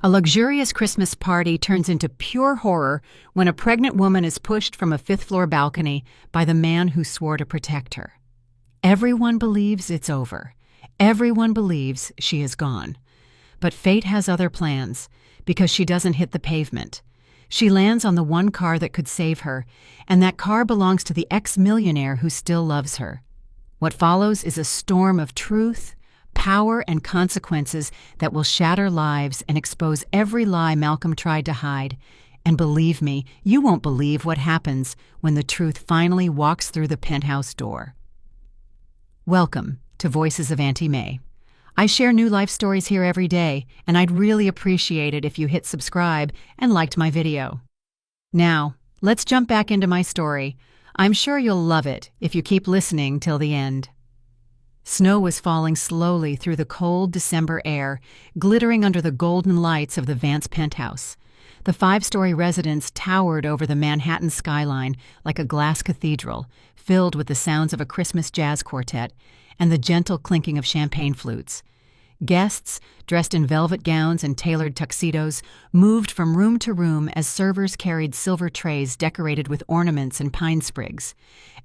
A luxurious Christmas party turns into pure horror when a pregnant woman is pushed from a fifth-floor balcony by the man who swore to protect her. Everyone believes it's over. Everyone believes she is gone. But fate has other plans, because she doesn't hit the pavement. She lands on the one car that could save her, and that car belongs to the ex-millionaire who still loves her. What follows is a storm of truth, power, and consequences that will shatter lives and expose every lie Malcolm tried to hide. And believe me, you won't believe what happens when the truth finally walks through the penthouse door. Welcome to Voices of Auntie May. I share new life stories here every day, and I'd really appreciate it if you hit subscribe and liked my video. Now, let's jump back into my story. I'm sure you'll love it if you keep listening till the end. Snow was falling slowly through the cold December air, glittering under the golden lights of the Vance penthouse. The five-story residence towered over the Manhattan skyline like a glass cathedral, filled with the sounds of a Christmas jazz quartet and the gentle clinking of champagne flutes. Guests, dressed in velvet gowns and tailored tuxedos, moved from room to room as servers carried silver trays decorated with ornaments and pine sprigs.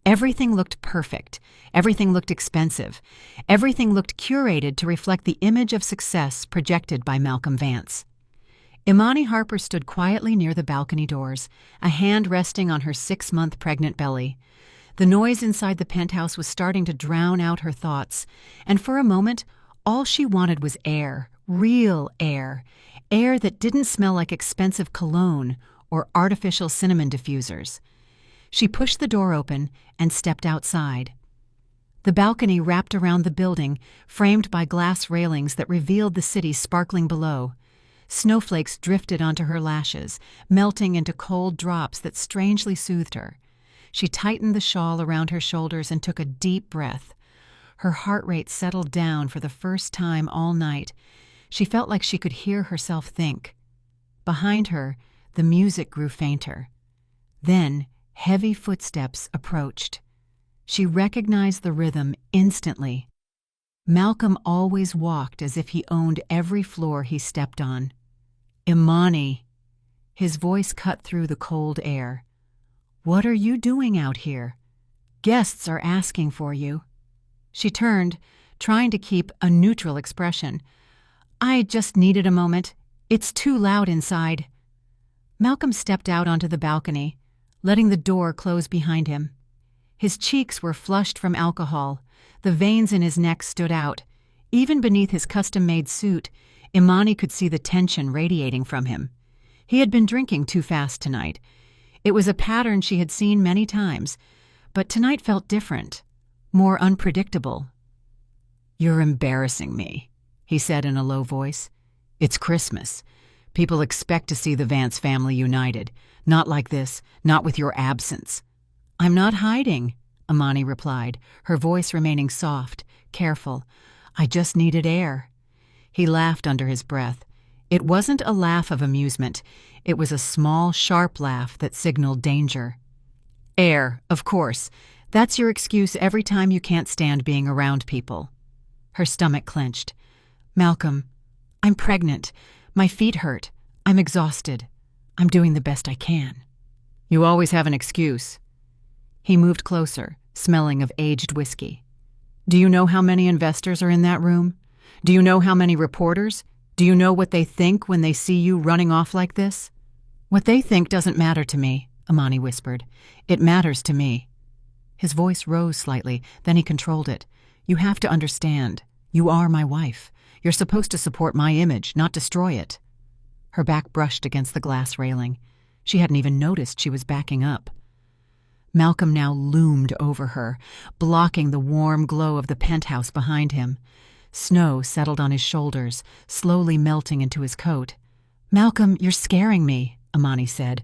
Everything looked perfect. Everything looked expensive. Everything looked curated to reflect the image of success projected by Malcolm Vance. Imani Harper stood quietly near the balcony doors, a hand resting on her 6-month pregnant belly. The noise inside the penthouse was starting to drown out her thoughts, and for a moment, all she wanted was air, real air that didn't smell like expensive cologne or artificial cinnamon diffusers. She pushed the door open and stepped outside. The balcony wrapped around the building, framed by glass railings that revealed the city sparkling below. Snowflakes drifted onto her lashes, melting into cold drops that strangely soothed her. She tightened the shawl around her shoulders and took a deep breath. Her heart rate settled down for the first time all night. She felt like she could hear herself think. Behind her, the music grew fainter. Then, heavy footsteps approached. She recognized the rhythm instantly. Malcolm always walked as if he owned every floor he stepped on. Imani. His voice cut through the cold air. "What are you doing out here? Guests are asking for you." She turned, trying to keep a neutral expression. "I just needed a moment. It's too loud inside." Malcolm stepped out onto the balcony, letting the door close behind him. His cheeks were flushed from alcohol. The veins in his neck stood out. Even beneath his custom-made suit, Imani could see the tension radiating from him. He had been drinking too fast tonight. It was a pattern she had seen many times, but tonight felt different, more unpredictable. "You're embarrassing me," he said in a low voice. "It's Christmas. People expect to see the Vance family united. Not like this, not with your absence." "I'm not hiding," Imani replied, her voice remaining soft, careful. "I just needed air." He laughed under his breath. It wasn't a laugh of amusement. It was a small, sharp laugh that signaled danger. "Air, of course. That's your excuse every time you can't stand being around people." Her stomach clenched. "Malcolm, I'm pregnant. My feet hurt. I'm exhausted. I'm doing the best I can." "You always have an excuse." He moved closer, smelling of aged whiskey. "Do you know how many investors are in that room? Do you know how many reporters? Do you know what they think when they see you running off like this?" "What they think doesn't matter to me," Imani whispered. "It matters to me." His voice rose slightly, then he controlled it. "You have to understand. You are my wife. You're supposed to support my image, not destroy it." Her back brushed against the glass railing. She hadn't even noticed she was backing up. Malcolm now loomed over her, blocking the warm glow of the penthouse behind him. Snow settled on his shoulders, slowly melting into his coat. "Malcolm, you're scaring me," Imani said.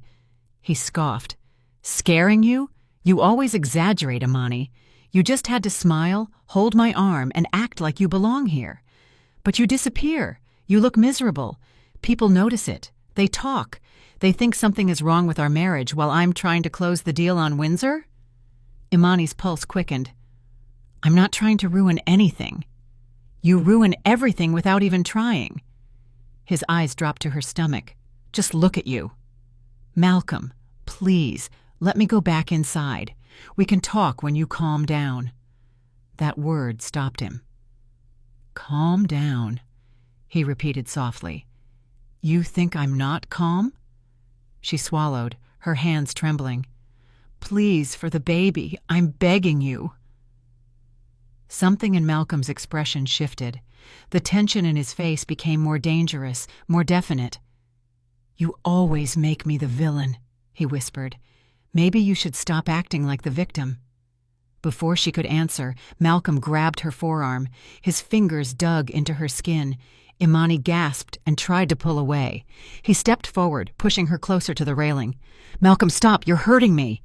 He scoffed. "Scaring you? You always exaggerate, Imani. You just had to smile, hold my arm, and act like you belong here. But you disappear. You look miserable. People notice it. They talk. They think something is wrong with our marriage while I'm trying to close the deal on Windsor?" Imani's pulse quickened. "I'm not trying to ruin anything." "You ruin everything without even trying." His eyes dropped to her stomach. "Just look at you." "Malcolm, please, let me go back inside. We can talk when you calm down." That word stopped him. "Calm down," he repeated softly. "You think I'm not calm?" She swallowed, her hands trembling. "Please, for the baby, I'm begging you." Something in Malcolm's expression shifted. The tension in his face became more dangerous, more definite. "You always make me the villain," he whispered. "Maybe you should stop acting like the victim." Before she could answer, Malcolm grabbed her forearm. His fingers dug into her skin. Imani gasped and tried to pull away. He stepped forward, pushing her closer to the railing. "Malcolm, stop! You're hurting me!"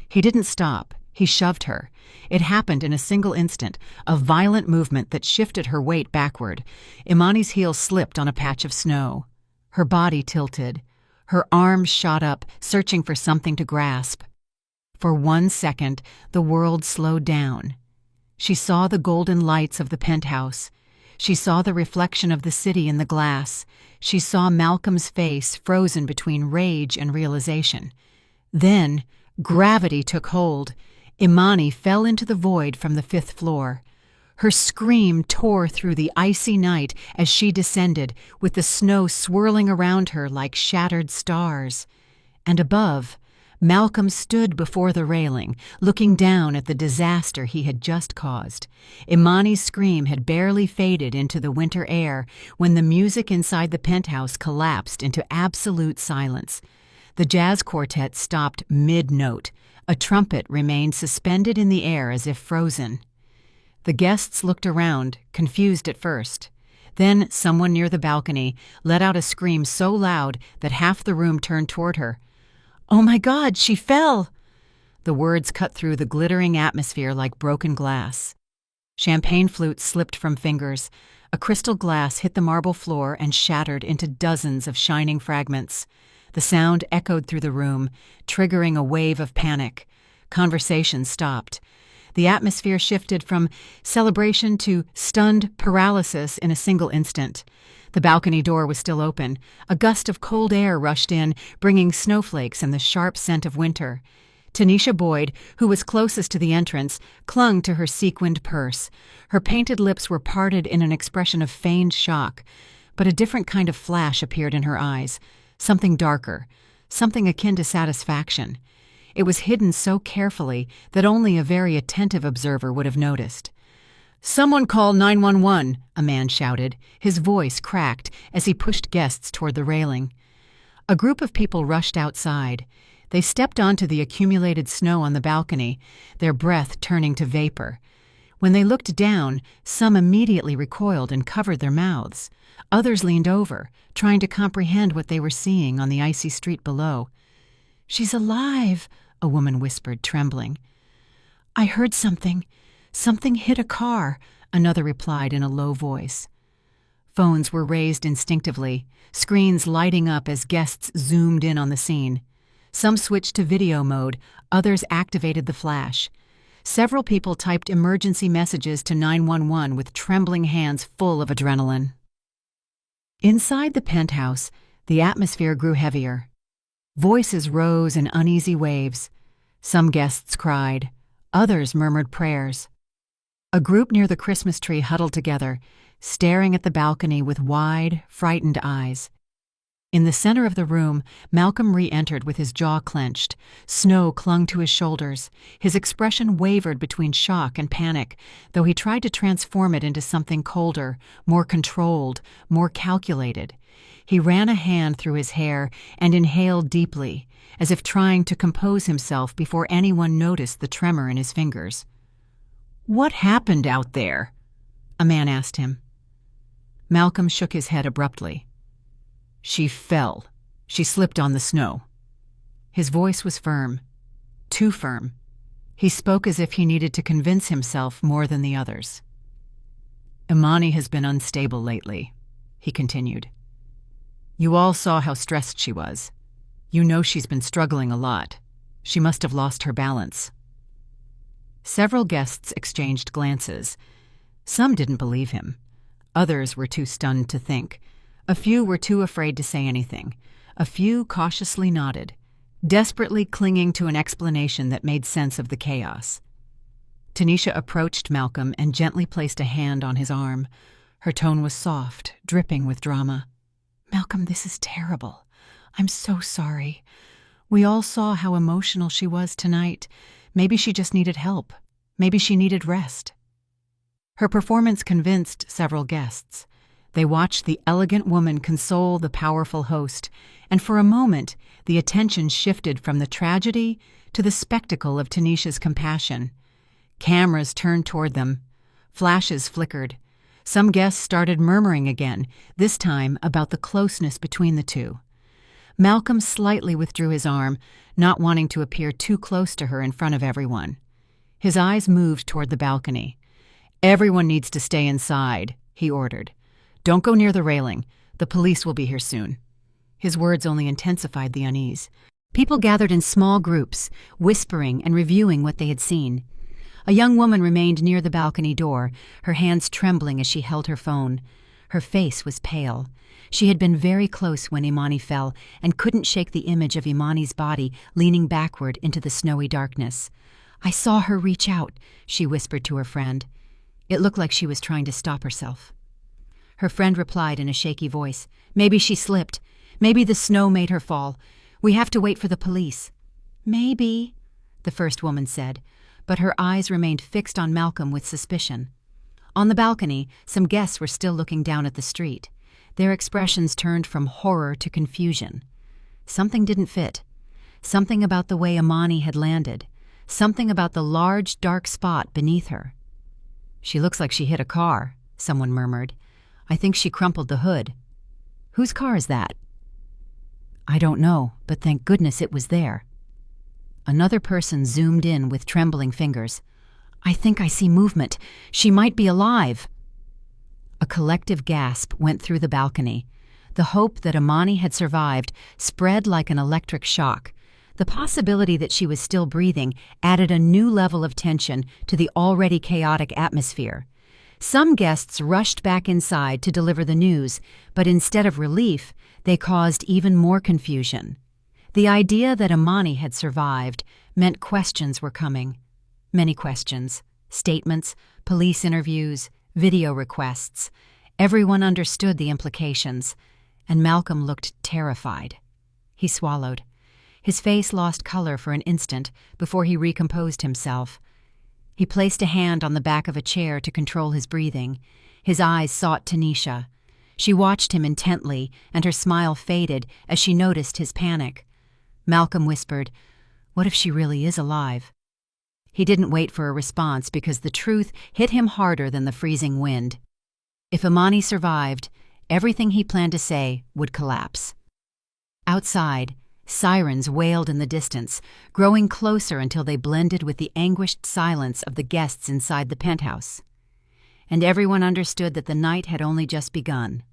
He didn't stop. He shoved her. It happened in a single instant, a violent movement that shifted her weight backward. Imani's heel slipped on a patch of snow. Her body tilted. Her arms shot up, searching for something to grasp. For 1 second, the world slowed down. She saw the golden lights of the penthouse. She saw the reflection of the city in the glass. She saw Malcolm's face frozen between rage and realization. Then, gravity took hold. Imani fell into the void from the 5th floor. Her scream tore through the icy night as she descended, with the snow swirling around her like shattered stars. And above, Malcolm stood before the railing, looking down at the disaster he had just caused. Imani's scream had barely faded into the winter air when the music inside the penthouse collapsed into absolute silence. The jazz quartet stopped mid-note. A trumpet remained suspended in the air as if frozen. The guests looked around, confused at first. Then someone near the balcony let out a scream so loud that half the room turned toward her. "Oh my God, she fell!" The words cut through the glittering atmosphere like broken glass. Champagne flutes slipped from fingers. A crystal glass hit the marble floor and shattered into dozens of shining fragments. The sound echoed through the room, triggering a wave of panic. Conversation stopped. The atmosphere shifted from celebration to stunned paralysis in a single instant. The balcony door was still open. A gust of cold air rushed in, bringing snowflakes and the sharp scent of winter. Tanisha Boyd, who was closest to the entrance, clung to her sequined purse. Her painted lips were parted in an expression of feigned shock, but a different kind of flash appeared in her eyes, something darker, something akin to satisfaction. It was hidden so carefully that only a very attentive observer would have noticed. "Someone call 911, a man shouted. His voice cracked as he pushed guests toward the railing. A group of people rushed outside. They stepped onto the accumulated snow on the balcony, their breath turning to vapor. When they looked down, some immediately recoiled and covered their mouths. Others leaned over, trying to comprehend what they were seeing on the icy street below. "She's alive," a woman whispered, trembling. "I heard something. Something hit a car," another replied in a low voice. Phones were raised instinctively, screens lighting up as guests zoomed in on the scene. Some switched to video mode, others activated the flash. Several people typed emergency messages to 911 with trembling hands full of adrenaline. Inside the penthouse, the atmosphere grew heavier. Voices rose in uneasy waves. Some guests cried. Others murmured prayers. A group near the Christmas tree huddled together, staring at the balcony with wide, frightened eyes. In the center of the room, Malcolm re-entered with his jaw clenched. Snow clung to his shoulders. His expression wavered between shock and panic, though he tried to transform it into something colder, more controlled, more calculated. He ran a hand through his hair and inhaled deeply, as if trying to compose himself before anyone noticed the tremor in his fingers. "What happened out there?" a man asked him. Malcolm shook his head abruptly. "She fell. She slipped on the snow." His voice was firm, too firm. He spoke as if he needed to convince himself more than the others. "Imani has been unstable lately," he continued. "You all saw how stressed she was. You know she's been struggling a lot. She must have lost her balance." Several guests exchanged glances. Some didn't believe him. Others were too stunned to think. A few were too afraid to say anything. A few cautiously nodded, desperately clinging to an explanation that made sense of the chaos. Tanisha approached Malcolm and gently placed a hand on his arm. Her tone was soft, dripping with drama. "Malcolm, this is terrible. I'm so sorry. We all saw how emotional she was tonight. Maybe she just needed help. Maybe she needed rest." Her performance convinced several guests. They watched the elegant woman console the powerful host, and for a moment the attention shifted from the tragedy to the spectacle of Tanisha's compassion. Cameras turned toward them. Flashes flickered. Some guests started murmuring again, this time about the closeness between the two. Malcolm slightly withdrew his arm, not wanting to appear too close to her in front of everyone. His eyes moved toward the balcony. "Everyone needs to stay inside," he ordered. "Don't go near the railing. The police will be here soon." His words only intensified the unease. People gathered in small groups, whispering and reviewing what they had seen. A young woman remained near the balcony door, her hands trembling as she held her phone. Her face was pale. She had been very close when Imani fell and couldn't shake the image of Imani's body leaning backward into the snowy darkness. "I saw her reach out," she whispered to her friend. It looked like she was trying to stop herself. Her friend replied in a shaky voice, "Maybe she slipped. Maybe the snow made her fall. We have to wait for the police." "Maybe," the first woman said, but her eyes remained fixed on Malcolm with suspicion. On the balcony, some guests were still looking down at the street. Their expressions turned from horror to confusion. Something didn't fit. Something about the way Imani had landed. Something about the large, dark spot beneath her. "She looks like she hit a car," someone murmured. "I think she crumpled the hood." "Whose car is that?" "I don't know, but thank goodness it was there." Another person zoomed in with trembling fingers. "I think I see movement. She might be alive." A collective gasp went through the balcony. The hope that Imani had survived spread like an electric shock. The possibility that she was still breathing added a new level of tension to the already chaotic atmosphere. Some guests rushed back inside to deliver the news, but instead of relief, they caused even more confusion. The idea that Imani had survived meant questions were coming. Many questions. Statements, police interviews, video requests. Everyone understood the implications, and Malcolm looked terrified. He swallowed. His face lost color for an instant before he recomposed himself. He placed a hand on the back of a chair to control his breathing. His eyes sought Tanisha. She watched him intently, and her smile faded as she noticed his panic. Malcolm whispered, "What if she really is alive?" He didn't wait for a response because the truth hit him harder than the freezing wind. If Imani survived, everything he planned to say would collapse. Outside, sirens wailed in the distance, growing closer until they blended with the anguished silence of the guests inside the penthouse. And everyone understood that the night had only just begun.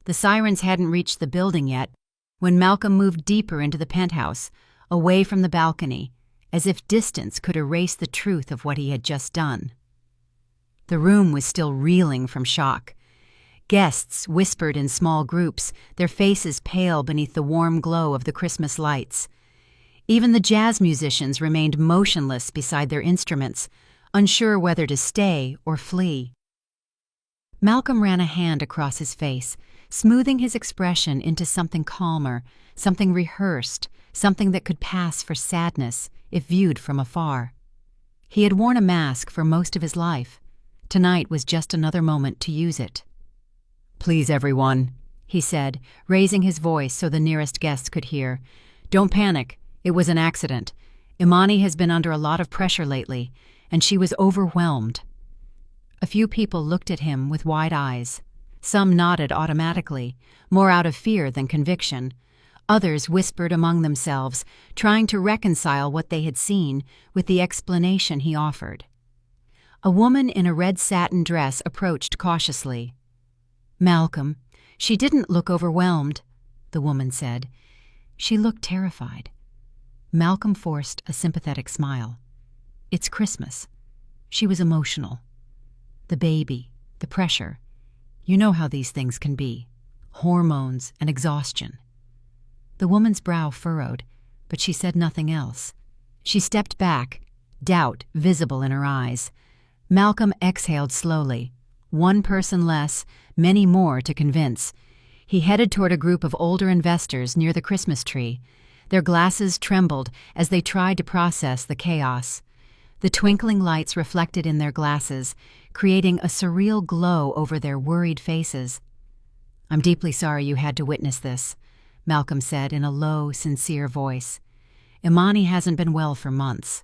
The sirens hadn't reached the building yet when Malcolm moved deeper into the penthouse, away from the balcony, as if distance could erase the truth of what he had just done. The room was still reeling from shock. Guests whispered in small groups, their faces pale beneath the warm glow of the Christmas lights. Even the jazz musicians remained motionless beside their instruments, unsure whether to stay or flee. Malcolm ran a hand across his face, smoothing his expression into something calmer, something rehearsed, something that could pass for sadness if viewed from afar. He had worn a mask for most of his life. Tonight was just another moment to use it. "Please, everyone," he said, raising his voice so the nearest guests could hear. "Don't panic. It was an accident. Imani has been under a lot of pressure lately, and she was overwhelmed." A few people looked at him with wide eyes. Some nodded automatically, more out of fear than conviction. Others whispered among themselves, trying to reconcile what they had seen with the explanation he offered. A woman in a red satin dress approached cautiously. "Malcolm, she didn't look overwhelmed," the woman said. "She looked terrified." Malcolm forced a sympathetic smile. "It's Christmas. She was emotional. The baby, the pressure. You know how these things can be. hormones, and exhaustion. The woman's brow furrowed, but she said nothing else. She stepped back, doubt visible in her eyes. Malcolm exhaled slowly. One person less, many more to convince. He headed toward a group of older investors near the Christmas tree. Their glasses trembled as they tried to process the chaos. The twinkling lights reflected in their glasses, creating a surreal glow over their worried faces. "I'm deeply sorry you had to witness this," Malcolm said in a low, sincere voice. "Imani hasn't been well for months.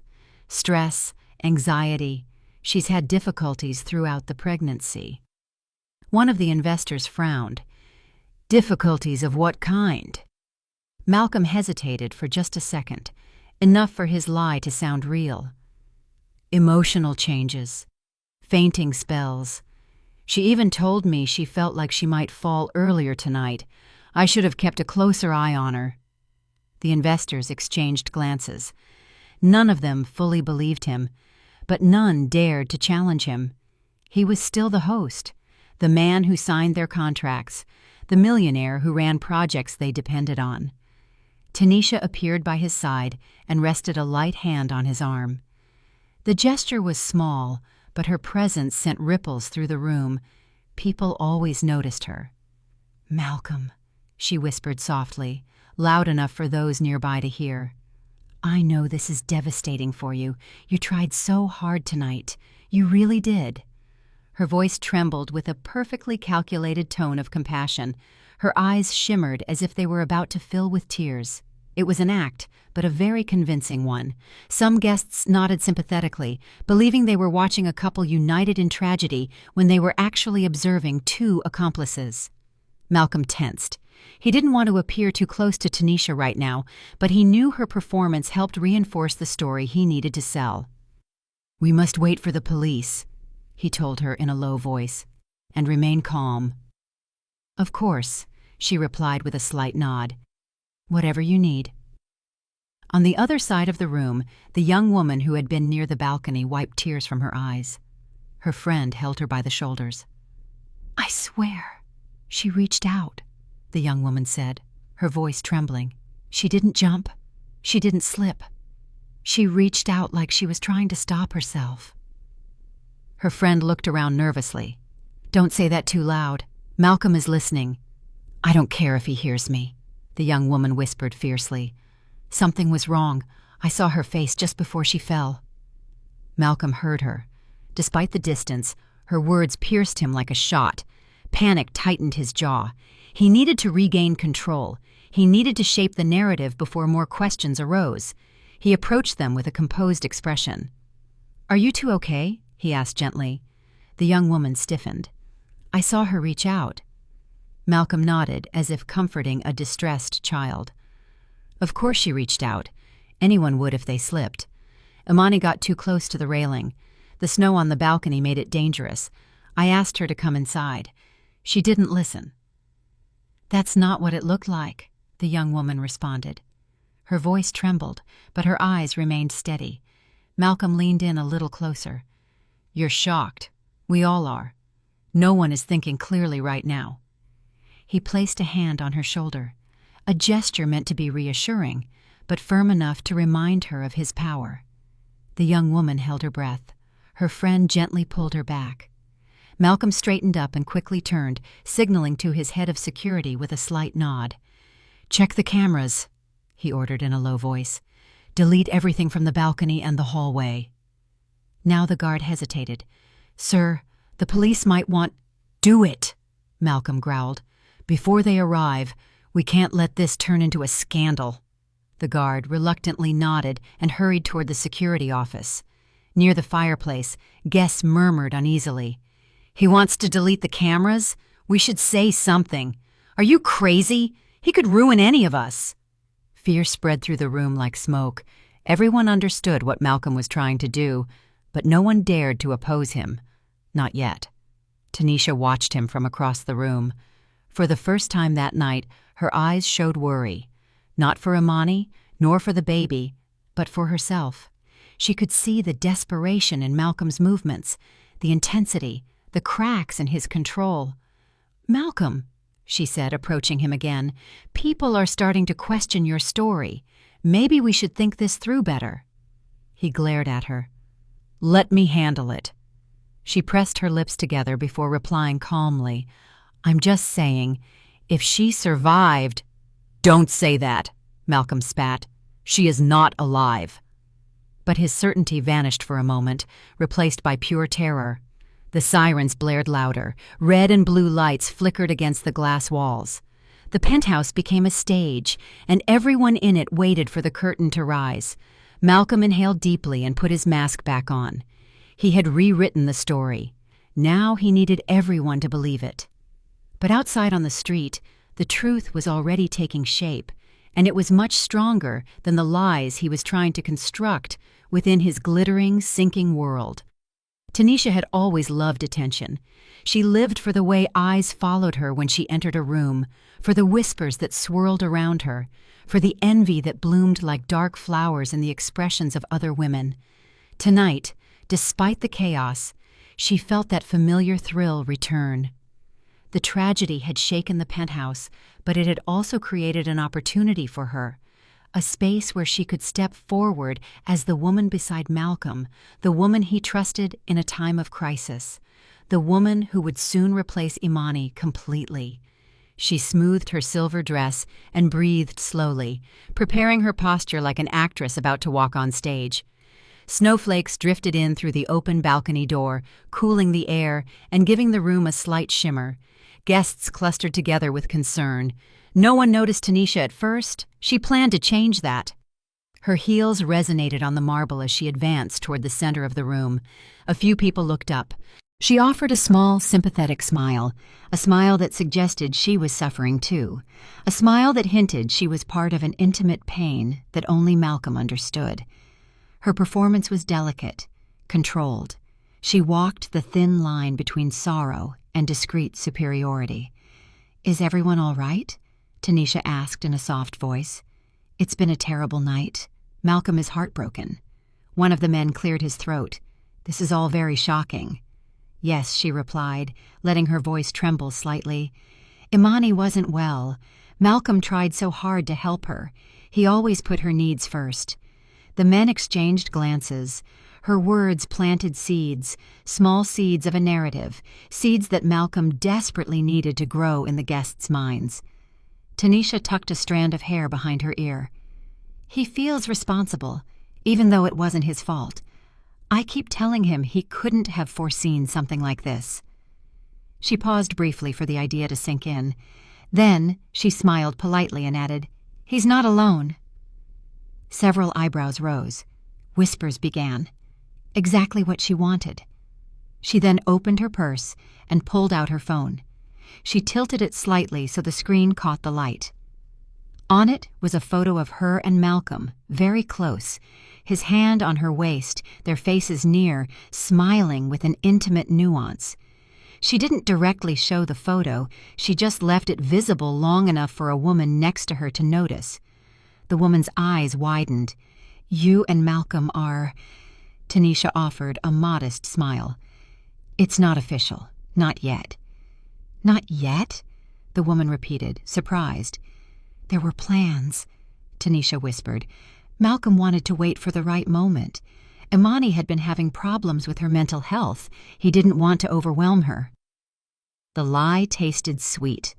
Stress, anxiety. She's had difficulties throughout the pregnancy." One of the investors frowned. "Difficulties of what kind?" Malcolm hesitated for just a second, enough for his lie to sound real. "Emotional changes, fainting spells. She even told me she felt like she might fall earlier tonight. I should have kept a closer eye on her." The investors exchanged glances. None of them fully believed him, but none dared to challenge him. He was still the host, the man who signed their contracts, the millionaire who ran projects they depended on. Tanisha appeared by his side and rested a light hand on his arm. The gesture was small, but her presence sent ripples through the room. People always noticed her. "Malcolm," she whispered softly, loud enough for those nearby to hear. "I know this is devastating for you. You tried so hard tonight. You really did." Her voice trembled with a perfectly calculated tone of compassion. Her eyes shimmered as if they were about to fill with tears. It was an act, but a very convincing one. Some guests nodded sympathetically, believing they were watching a couple united in tragedy when they were actually observing two accomplices. Malcolm tensed. He didn't want to appear too close to Tanisha right now, but he knew her performance helped reinforce the story he needed to sell. "We must wait for the police," he told her in a low voice, "and remain calm." "Of course," she replied with a slight nod. "Whatever you need." On the other side of the room, the young woman who had been near the balcony wiped tears from her eyes. Her friend held her by the shoulders. "I swear, she reached out," the young woman said, her voice trembling. "She didn't jump. She didn't slip. She reached out like she was trying to stop herself." Her friend looked around nervously. "Don't say that too loud. Malcolm is listening." "I don't care if he hears me," the young woman whispered fiercely. "Something was wrong. I saw her face just before she fell." Malcolm heard her. Despite the distance, her words pierced him like a shot. Panic tightened his jaw. He needed to regain control. He needed to shape the narrative before more questions arose. He approached them with a composed expression. "Are you two okay?" he asked gently. The young woman stiffened. "I saw her reach out." Malcolm nodded, as if comforting a distressed child. "Of course she reached out. Anyone would if they slipped. Imani got too close to the railing. The snow on the balcony made it dangerous. I asked her to come inside. She didn't listen." "That's not what it looked like," the young woman responded. Her voice trembled, but her eyes remained steady. Malcolm leaned in a little closer. "You're shocked. We all are. No one is thinking clearly right now." He placed a hand on her shoulder, a gesture meant to be reassuring, but firm enough to remind her of his power. The young woman held her breath. Her friend gently pulled her back. Malcolm straightened up and quickly turned, signaling to his head of security with a slight nod. "Check the cameras," he ordered in a low voice. "Delete everything from the balcony and the hallway." Now the guard hesitated. "Sir, the police might want—" "Do it," Malcolm growled. "Before they arrive, we can't let this turn into a scandal." The guard reluctantly nodded and hurried toward the security office. Near the fireplace, guests murmured uneasily. "He wants to delete the cameras? We should say something. Are you crazy? He could ruin any of us." Fear spread through the room like smoke. Everyone understood what Malcolm was trying to do, but no one dared to oppose him. Not yet. Tanisha watched him from across the room. For the first time that night, her eyes showed worry. Not for Imani, nor for the baby, but for herself. She could see the desperation in Malcolm's movements, the intensity, the cracks in his control. "Malcolm," she said, approaching him again. "People are starting to question your story. Maybe we should think this through better." He glared at her. "Let me handle it." She pressed her lips together before replying calmly, "I'm just saying, if she survived—" "Don't say that," Malcolm spat. "She is not alive." But his certainty vanished for a moment, replaced by pure terror. The sirens blared louder. Red and blue lights flickered against the glass walls. The penthouse became a stage, and everyone in it waited for the curtain to rise. Malcolm inhaled deeply and put his mask back on. He had rewritten the story. Now he needed everyone to believe it. But outside on the street, the truth was already taking shape, and it was much stronger than the lies he was trying to construct within his glittering, sinking world. Tanisha had always loved attention. She lived for the way eyes followed her when she entered a room, for the whispers that swirled around her, for the envy that bloomed like dark flowers in the expressions of other women. Tonight, despite the chaos, she felt that familiar thrill return. The tragedy had shaken the penthouse, but it had also created an opportunity for her, a space where she could step forward as the woman beside Malcolm, the woman he trusted in a time of crisis, the woman who would soon replace Imani completely. She smoothed her silver dress and breathed slowly, preparing her posture like an actress about to walk on stage. Snowflakes drifted in through the open balcony door, cooling the air and giving the room a slight shimmer. Guests clustered together with concern. No one noticed Tanisha at first. She planned to change that. Her heels resonated on the marble as she advanced toward the center of the room. A few people looked up. She offered a small, sympathetic smile, a smile that suggested she was suffering too, a smile that hinted she was part of an intimate pain that only Malcolm understood. Her performance was delicate, controlled. She walked the thin line between sorrow and discreet superiority. "Is everyone all right?" Tanisha asked in a soft voice. "It's been a terrible night. Malcolm is heartbroken." One of the men cleared his throat. "This is all very shocking." "Yes," she replied, letting her voice tremble slightly. "Imani wasn't well. Malcolm tried so hard to help her. He always put her needs first." The men exchanged glances. Her words planted seeds, small seeds of a narrative, seeds that Malcolm desperately needed to grow in the guests' minds. Tanisha tucked a strand of hair behind her ear. "He feels responsible, even though it wasn't his fault. I keep telling him he couldn't have foreseen something like this." She paused briefly for the idea to sink in. Then she smiled politely and added, "He's not alone." Several eyebrows rose. Whispers began. Exactly what she wanted. She then opened her purse and pulled out her phone. She tilted it slightly so the screen caught the light. On it was a photo of her and Malcolm, very close, his hand on her waist, their faces near, smiling with an intimate nuance. She didn't directly show the photo, she just left it visible long enough for a woman next to her to notice. The woman's eyes widened. "You and Malcolm are—" Tanisha offered a modest smile. "It's not official. Not yet." "Not yet?" the woman repeated, surprised. "There were plans," Tanisha whispered. "Malcolm wanted to wait for the right moment. Imani had been having problems with her mental health. He didn't want to overwhelm her." The lie tasted sweet.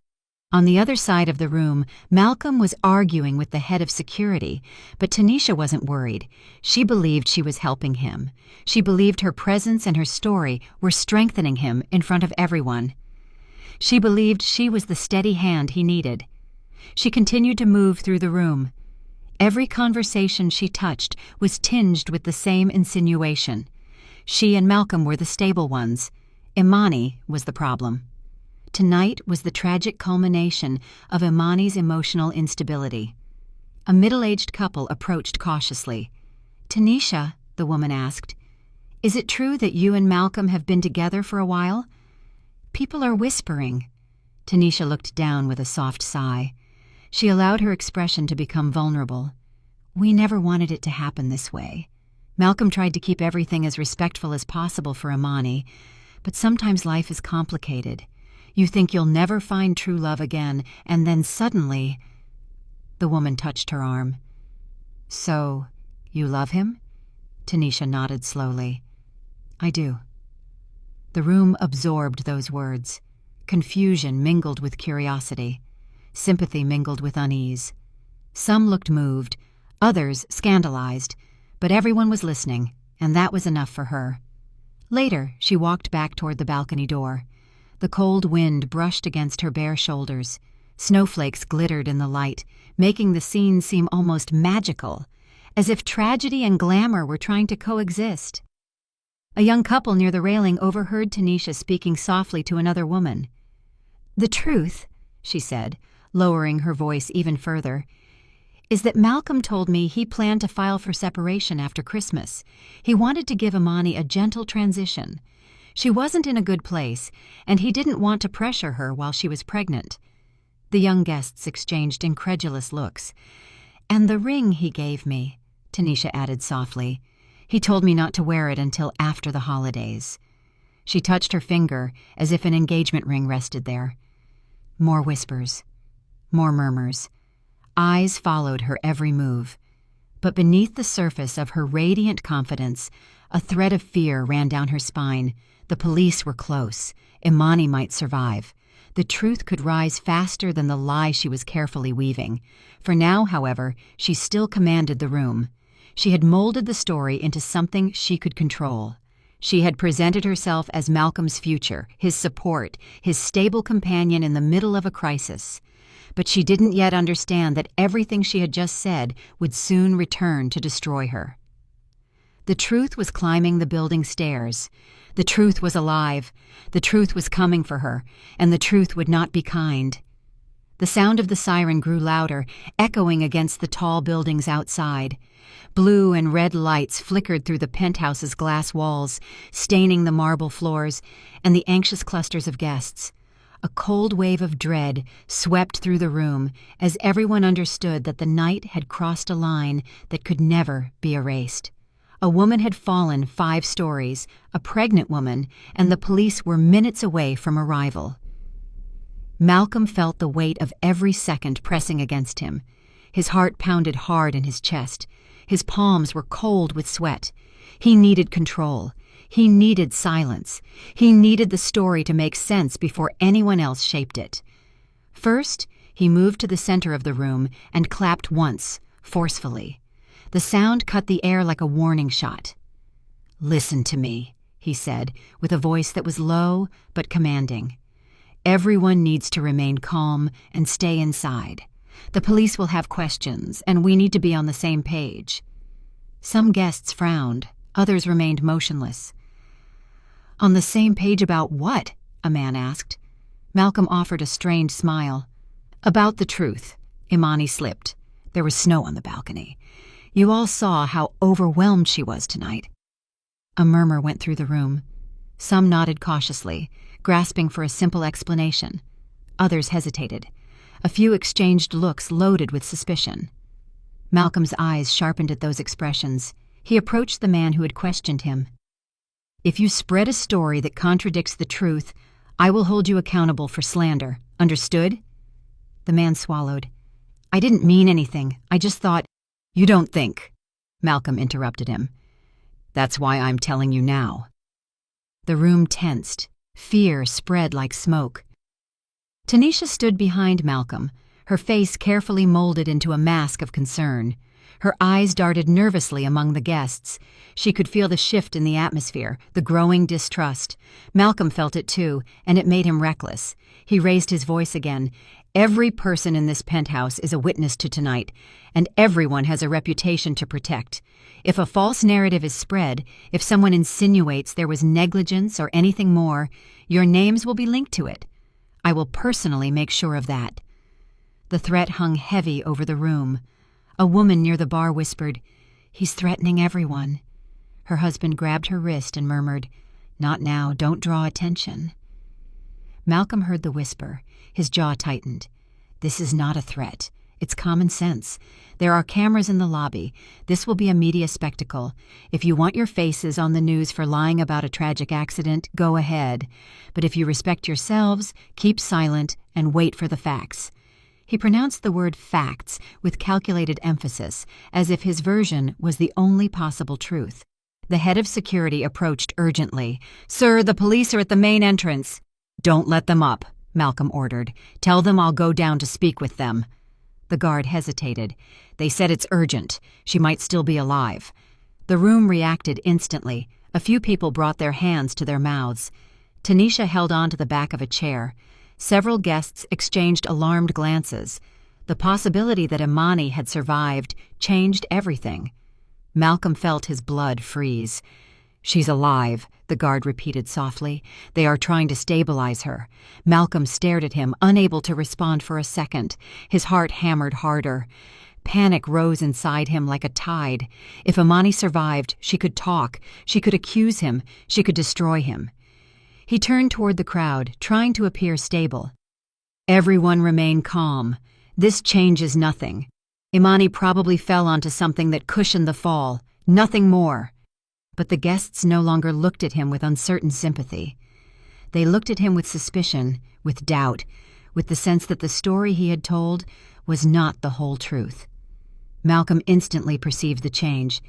On the other side of the room, Malcolm was arguing with the head of security, but Tanisha wasn't worried. She believed she was helping him. She believed her presence and her story were strengthening him in front of everyone. She believed she was the steady hand he needed. She continued to move through the room. Every conversation she touched was tinged with the same insinuation. She and Malcolm were the stable ones. Imani was the problem. Tonight was the tragic culmination of Imani's emotional instability. A middle-aged couple approached cautiously. "Tanisha," the woman asked, "is it true that you and Malcolm have been together for a while?" "People are whispering." Tanisha looked down with a soft sigh. She allowed her expression to become vulnerable. "We never wanted it to happen this way. Malcolm tried to keep everything as respectful as possible for Imani, but sometimes life is complicated. You think you'll never find true love again, and then suddenly—" The woman touched her arm. "So, you love him?" Tanisha nodded slowly. "I do." The room absorbed those words. Confusion mingled with curiosity. Sympathy mingled with unease. Some looked moved, others scandalized, but everyone was listening, and that was enough for her. Later, she walked back toward the balcony door. The cold wind brushed against her bare shoulders. Snowflakes glittered in the light, making the scene seem almost magical, as if tragedy and glamour were trying to coexist. A young couple near the railing overheard Tanisha speaking softly to another woman. "The truth," she said, lowering her voice even further, "is that Malcolm told me he planned to file for separation after Christmas. He wanted to give Imani a gentle transition. She wasn't in a good place, and he didn't want to pressure her while she was pregnant." The young guests exchanged incredulous looks. "And the ring he gave me," Tanisha added softly. "He told me not to wear it until after the holidays." She touched her finger as if an engagement ring rested there. More whispers. More murmurs. Eyes followed her every move. But beneath the surface of her radiant confidence, a thread of fear ran down her spine. The police were close. Imani might survive. The truth could rise faster than the lie she was carefully weaving. For now, however, she still commanded the room. She had molded the story into something she could control. She had presented herself as Malcolm's future, his support, his stable companion in the middle of a crisis. But she didn't yet understand that everything she had just said would soon return to destroy her. The truth was climbing the building stairs. The truth was alive. The truth was coming for her, and the truth would not be kind. The sound of the siren grew louder, echoing against the tall buildings outside. Blue and red lights flickered through the penthouse's glass walls, staining the marble floors and the anxious clusters of guests. A cold wave of dread swept through the room as everyone understood that the night had crossed a line that could never be erased. A woman had fallen 5 stories, a pregnant woman, and the police were minutes away from arrival. Malcolm felt the weight of every second pressing against him. His heart pounded hard in his chest. His palms were cold with sweat. He needed control. He needed silence. He needed the story to make sense before anyone else shaped it. First, he moved to the center of the room and clapped once, forcefully. The sound cut the air like a warning shot. "Listen to me," he said, with a voice that was low but commanding. "Everyone needs to remain calm and stay inside. The police will have questions, and we need to be on the same page." Some guests frowned. Others remained motionless. "On the same page about what?" a man asked. Malcolm offered a strained smile. "About the truth." Imani slipped. There was snow on the balcony. "You all saw how overwhelmed she was tonight." A murmur went through the room. Some nodded cautiously, grasping for a simple explanation. Others hesitated. A few exchanged looks loaded with suspicion. Malcolm's eyes sharpened at those expressions. He approached the man who had questioned him. "If you spread a story that contradicts the truth, I will hold you accountable for slander. Understood?" The man swallowed. "I didn't mean anything. I just thought—" "You don't think," Malcolm interrupted him. "That's why I'm telling you now." The room tensed. Fear spread like smoke. Tanisha stood behind Malcolm, her face carefully molded into a mask of concern. Her eyes darted nervously among the guests. She could feel the shift in the atmosphere, the growing distrust. Malcolm felt it too, and it made him reckless. He raised his voice again. "Every person in this penthouse is a witness to tonight, and everyone has a reputation to protect. If a false narrative is spread, if someone insinuates there was negligence or anything more, your names will be linked to it. I will personally make sure of that." The threat hung heavy over the room. A woman near the bar whispered, "He's threatening everyone." Her husband grabbed her wrist and murmured, "Not now, don't draw attention." Malcolm heard the whisper. His jaw tightened. "This is not a threat. It's common sense. There are cameras in the lobby. This will be a media spectacle. If you want your faces on the news for lying about a tragic accident, go ahead. But if you respect yourselves, keep silent and wait for the facts." He pronounced the word facts with calculated emphasis, as if his version was the only possible truth. The head of security approached urgently. "Sir, the police are at the main entrance." "Don't let them up," Malcolm ordered. "Tell them I'll go down to speak with them." The guard hesitated. "They said it's urgent. She might still be alive." The room reacted instantly. A few people brought their hands to their mouths. Tanisha held on to the back of a chair. Several guests exchanged alarmed glances. The possibility that Imani had survived changed everything. Malcolm felt his blood freeze. "She's alive," the guard repeated softly. "They are trying to stabilize her." Malcolm stared at him, unable to respond for a second. His heart hammered harder. Panic rose inside him like a tide. If Imani survived, she could talk. She could accuse him. She could destroy him. He turned toward the crowd, trying to appear stable. "Everyone remain calm. This changes nothing. Imani probably fell onto something that cushioned the fall. Nothing more." But the guests no longer looked at him with uncertain sympathy. They looked at him with suspicion, with doubt, with the sense that the story he had told was not the whole truth. Malcolm instantly perceived the change.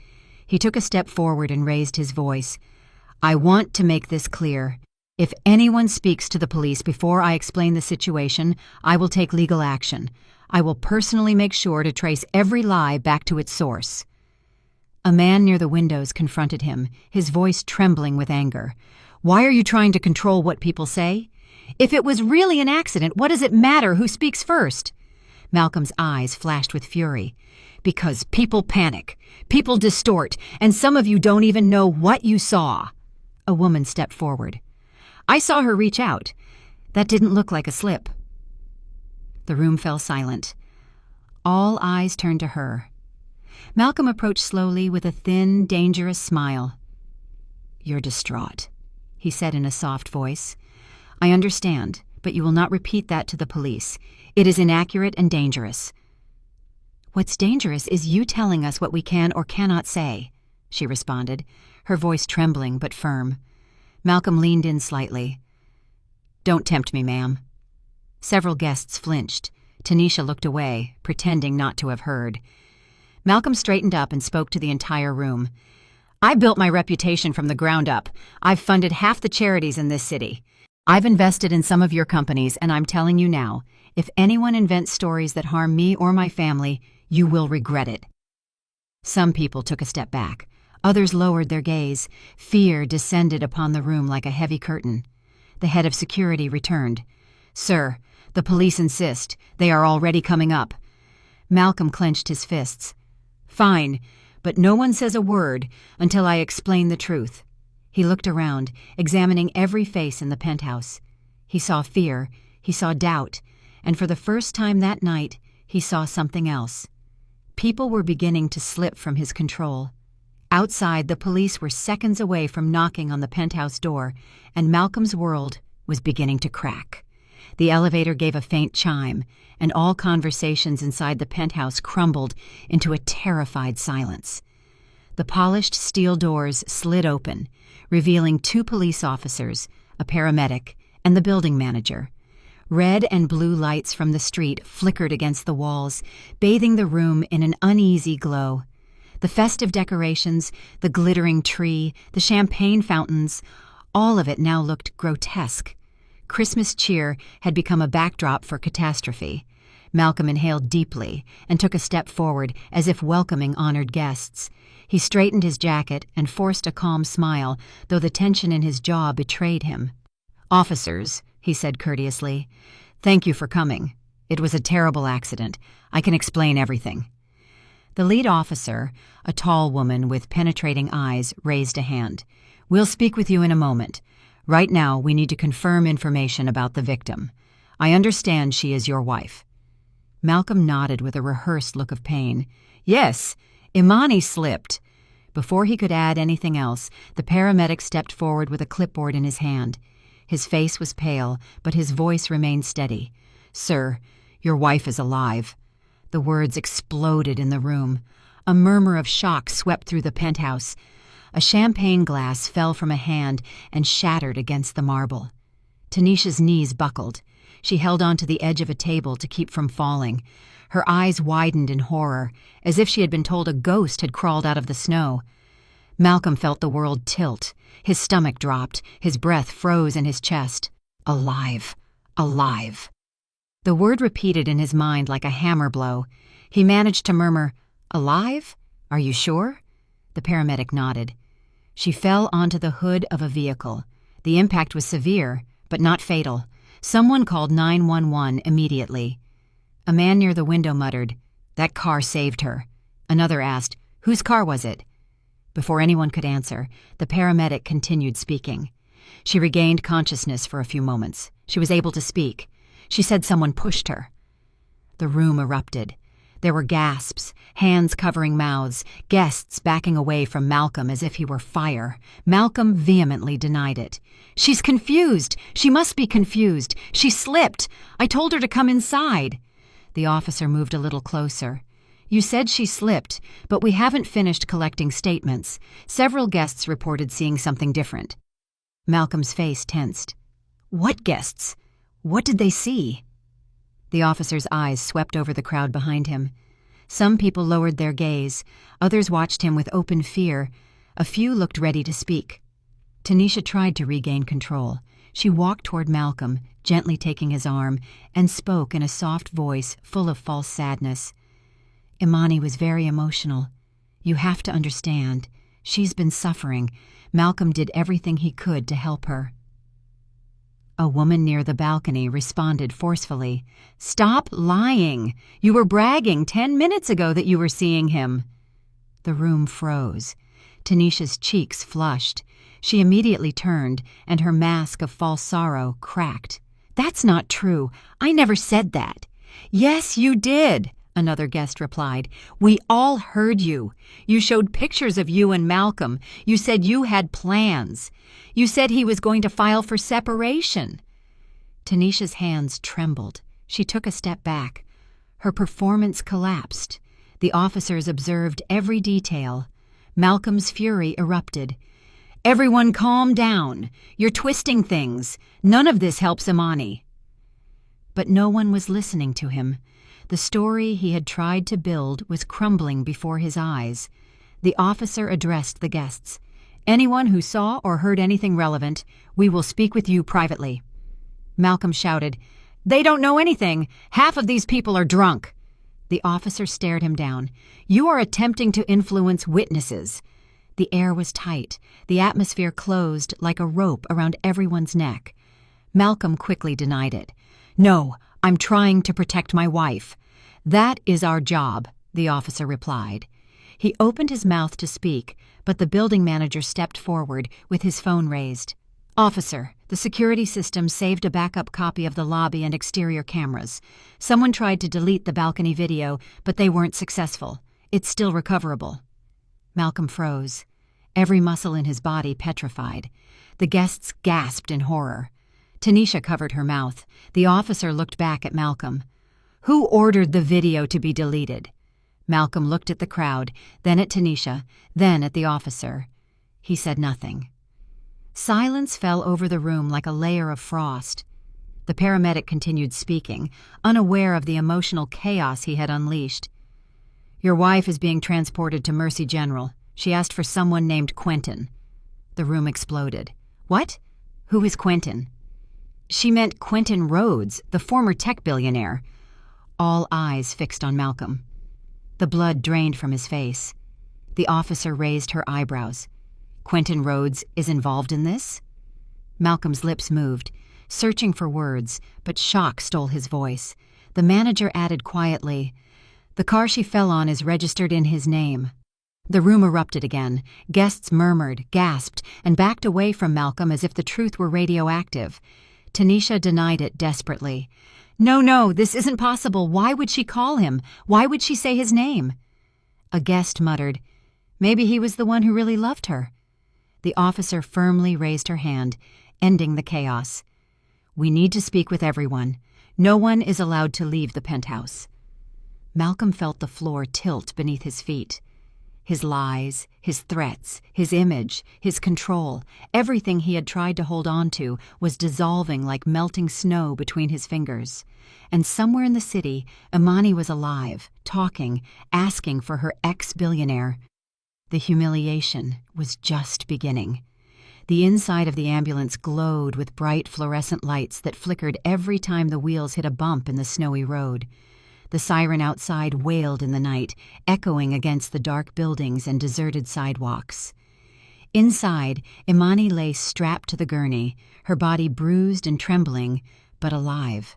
He took a step forward and raised his voice. "I want to make this clear. If anyone speaks to the police before I explain the situation, I will take legal action. I will personally make sure to trace every lie back to its source." A man near the windows confronted him, his voice trembling with anger. "Why are you trying to control what people say? If it was really an accident, what does it matter who speaks first?" Malcolm's eyes flashed with fury. "Because people panic, people distort, and some of you don't even know what you saw." A woman stepped forward. "I saw her reach out. That didn't look like a slip." The room fell silent. All eyes turned to her. Malcolm approached slowly with a thin, dangerous smile. "You're distraught," he said in a soft voice. "I understand, but you will not repeat that to the police. It is inaccurate and dangerous." "What's dangerous is you telling us what we can or cannot say," she responded, her voice trembling but firm. Malcolm leaned in slightly. "Don't tempt me, ma'am." Several guests flinched. Tanisha looked away, pretending not to have heard. Malcolm straightened up and spoke to the entire room. "I built my reputation from the ground up. I've funded half the charities in this city. I've invested in some of your companies, and I'm telling you now, if anyone invents stories that harm me or my family, you will regret it." Some people took a step back. Others lowered their gaze. Fear descended upon the room like a heavy curtain. The head of security returned. "Sir, the police insist. They are already coming up." Malcolm clenched his fists. "Fine, but no one says a word until I explain the truth." He looked around, examining every face in the penthouse. He saw fear, he saw doubt, and for the first time that night, he saw something else. People were beginning to slip from his control. Outside, the police were seconds away from knocking on the penthouse door, and Malcolm's world was beginning to crack. The elevator gave a faint chime, and all conversations inside the penthouse crumbled into a terrified silence. The polished steel doors slid open, revealing 2 police officers, a paramedic, and the building manager. Red and blue lights from the street flickered against the walls, bathing the room in an uneasy glow. The festive decorations, the glittering tree, the champagne fountains, all of it now looked grotesque. Christmas cheer had become a backdrop for catastrophe. Malcolm inhaled deeply and took a step forward as if welcoming honored guests. He straightened his jacket and forced a calm smile, though the tension in his jaw betrayed him. "Officers," he said courteously, "thank you for coming. It was a terrible accident. I can explain everything." The lead officer, a tall woman with penetrating eyes, raised a hand. "We'll speak with you in a moment. Right now, we need to confirm information about the victim. I understand she is your wife." Malcolm nodded with a rehearsed look of pain. "Yes, Imani slipped." Before he could add anything else, the paramedic stepped forward with a clipboard in his hand. His face was pale, but his voice remained steady. "Sir, your wife is alive." The words exploded in the room. A murmur of shock swept through the penthouse. A champagne glass fell from a hand and shattered against the marble. Tanisha's knees buckled. She held onto the edge of a table to keep from falling. Her eyes widened in horror, as if she had been told a ghost had crawled out of the snow. Malcolm felt the world tilt. His stomach dropped. His breath froze in his chest. Alive. Alive. The word repeated in his mind like a hammer blow. He managed to murmur, "Alive? Are you sure?" The paramedic nodded. She fell onto the hood of a vehicle. The impact was severe, but not fatal. Someone called 911 immediately. A man near the window muttered, "That car saved her." Another asked, "Whose car was it?" Before anyone could answer, the paramedic continued speaking. She regained consciousness for a few moments. She was able to speak. She said someone pushed her. The room erupted. There were gasps, hands covering mouths, guests backing away from Malcolm as if he were fire. Malcolm vehemently denied it. "She's confused. She must be confused. She slipped. I told her to come inside." The officer moved a little closer. "You said she slipped, but we haven't finished collecting statements. Several guests reported seeing something different." Malcolm's face tensed. "What guests? What did they see?" The officer's eyes swept over the crowd behind him. Some people lowered their gaze. Others watched him with open fear. A few looked ready to speak. Tanisha tried to regain control. She walked toward Malcolm, gently taking his arm, and spoke in a soft voice full of false sadness. "Imani was very emotional. You have to understand. She's been suffering. Malcolm did everything he could to help her." A woman near the balcony responded forcefully. "Stop lying! You were bragging 10 minutes ago that you were seeing him." The room froze. Tanisha's cheeks flushed. She immediately turned, and her mask of false sorrow cracked. "That's not true. I never said that." "Yes, you did," another guest replied. "We all heard you. You showed pictures of you and Malcolm. You said you had plans. You said he was going to file for separation." Tanisha's hands trembled. She took a step back. Her performance collapsed. The officers observed every detail. Malcolm's fury erupted. "Everyone calm down. You're twisting things. None of this helps Imani." But no one was listening to him. The story he had tried to build was crumbling before his eyes. The officer addressed the guests. "Anyone who saw or heard anything relevant, we will speak with you privately." Malcolm shouted, "They don't know anything. Half of these people are drunk." The officer stared him down. "You are attempting to influence witnesses." The air was tight. The atmosphere closed like a rope around everyone's neck. Malcolm quickly denied it. "No, I'm trying to protect my wife." "That is our job," the officer replied. He opened his mouth to speak, but the building manager stepped forward with his phone raised. "Officer, the security system saved a backup copy of the lobby and exterior cameras. Someone tried to delete the balcony video, but they weren't successful. It's still recoverable." Malcolm froze. Every muscle in his body petrified. The guests gasped in horror. Tanisha covered her mouth. The officer looked back at Malcolm. "Who ordered the video to be deleted?" Malcolm looked at the crowd, then at Tanisha, then at the officer. He said nothing. Silence fell over the room like a layer of frost. The paramedic continued speaking, unaware of the emotional chaos he had unleashed. "Your wife is being transported to Mercy General. She asked for someone named Quentin." The room exploded. "What? Who is Quentin?" "She meant Quentin Rhodes, the former tech billionaire." All eyes fixed on Malcolm. The blood drained from his face. The officer raised her eyebrows. "Quentin Rhodes is involved in this?" Malcolm's lips moved, searching for words, but shock stole his voice. The manager added quietly, "The car she fell on is registered in his name." The room erupted again. Guests murmured, gasped, and backed away from Malcolm as if the truth were radioactive. Tanisha denied it desperately. No, this isn't possible. Why would she call him? Why would she say his name?" A guest muttered, "Maybe he was the one who really loved her." The officer firmly raised her hand, ending the chaos. "We need to speak with everyone. No one is allowed to leave the penthouse." Malcolm felt the floor tilt beneath his feet. His lies, his threats, his image, his control, everything he had tried to hold on to was dissolving like melting snow between his fingers. And somewhere in the city, Imani was alive, talking, asking for her ex-billionaire. The humiliation was just beginning. The inside of the ambulance glowed with bright fluorescent lights that flickered every time the wheels hit a bump in the snowy road. The siren outside wailed in the night, echoing against the dark buildings and deserted sidewalks. Inside, Imani lay strapped to the gurney, her body bruised and trembling, but alive.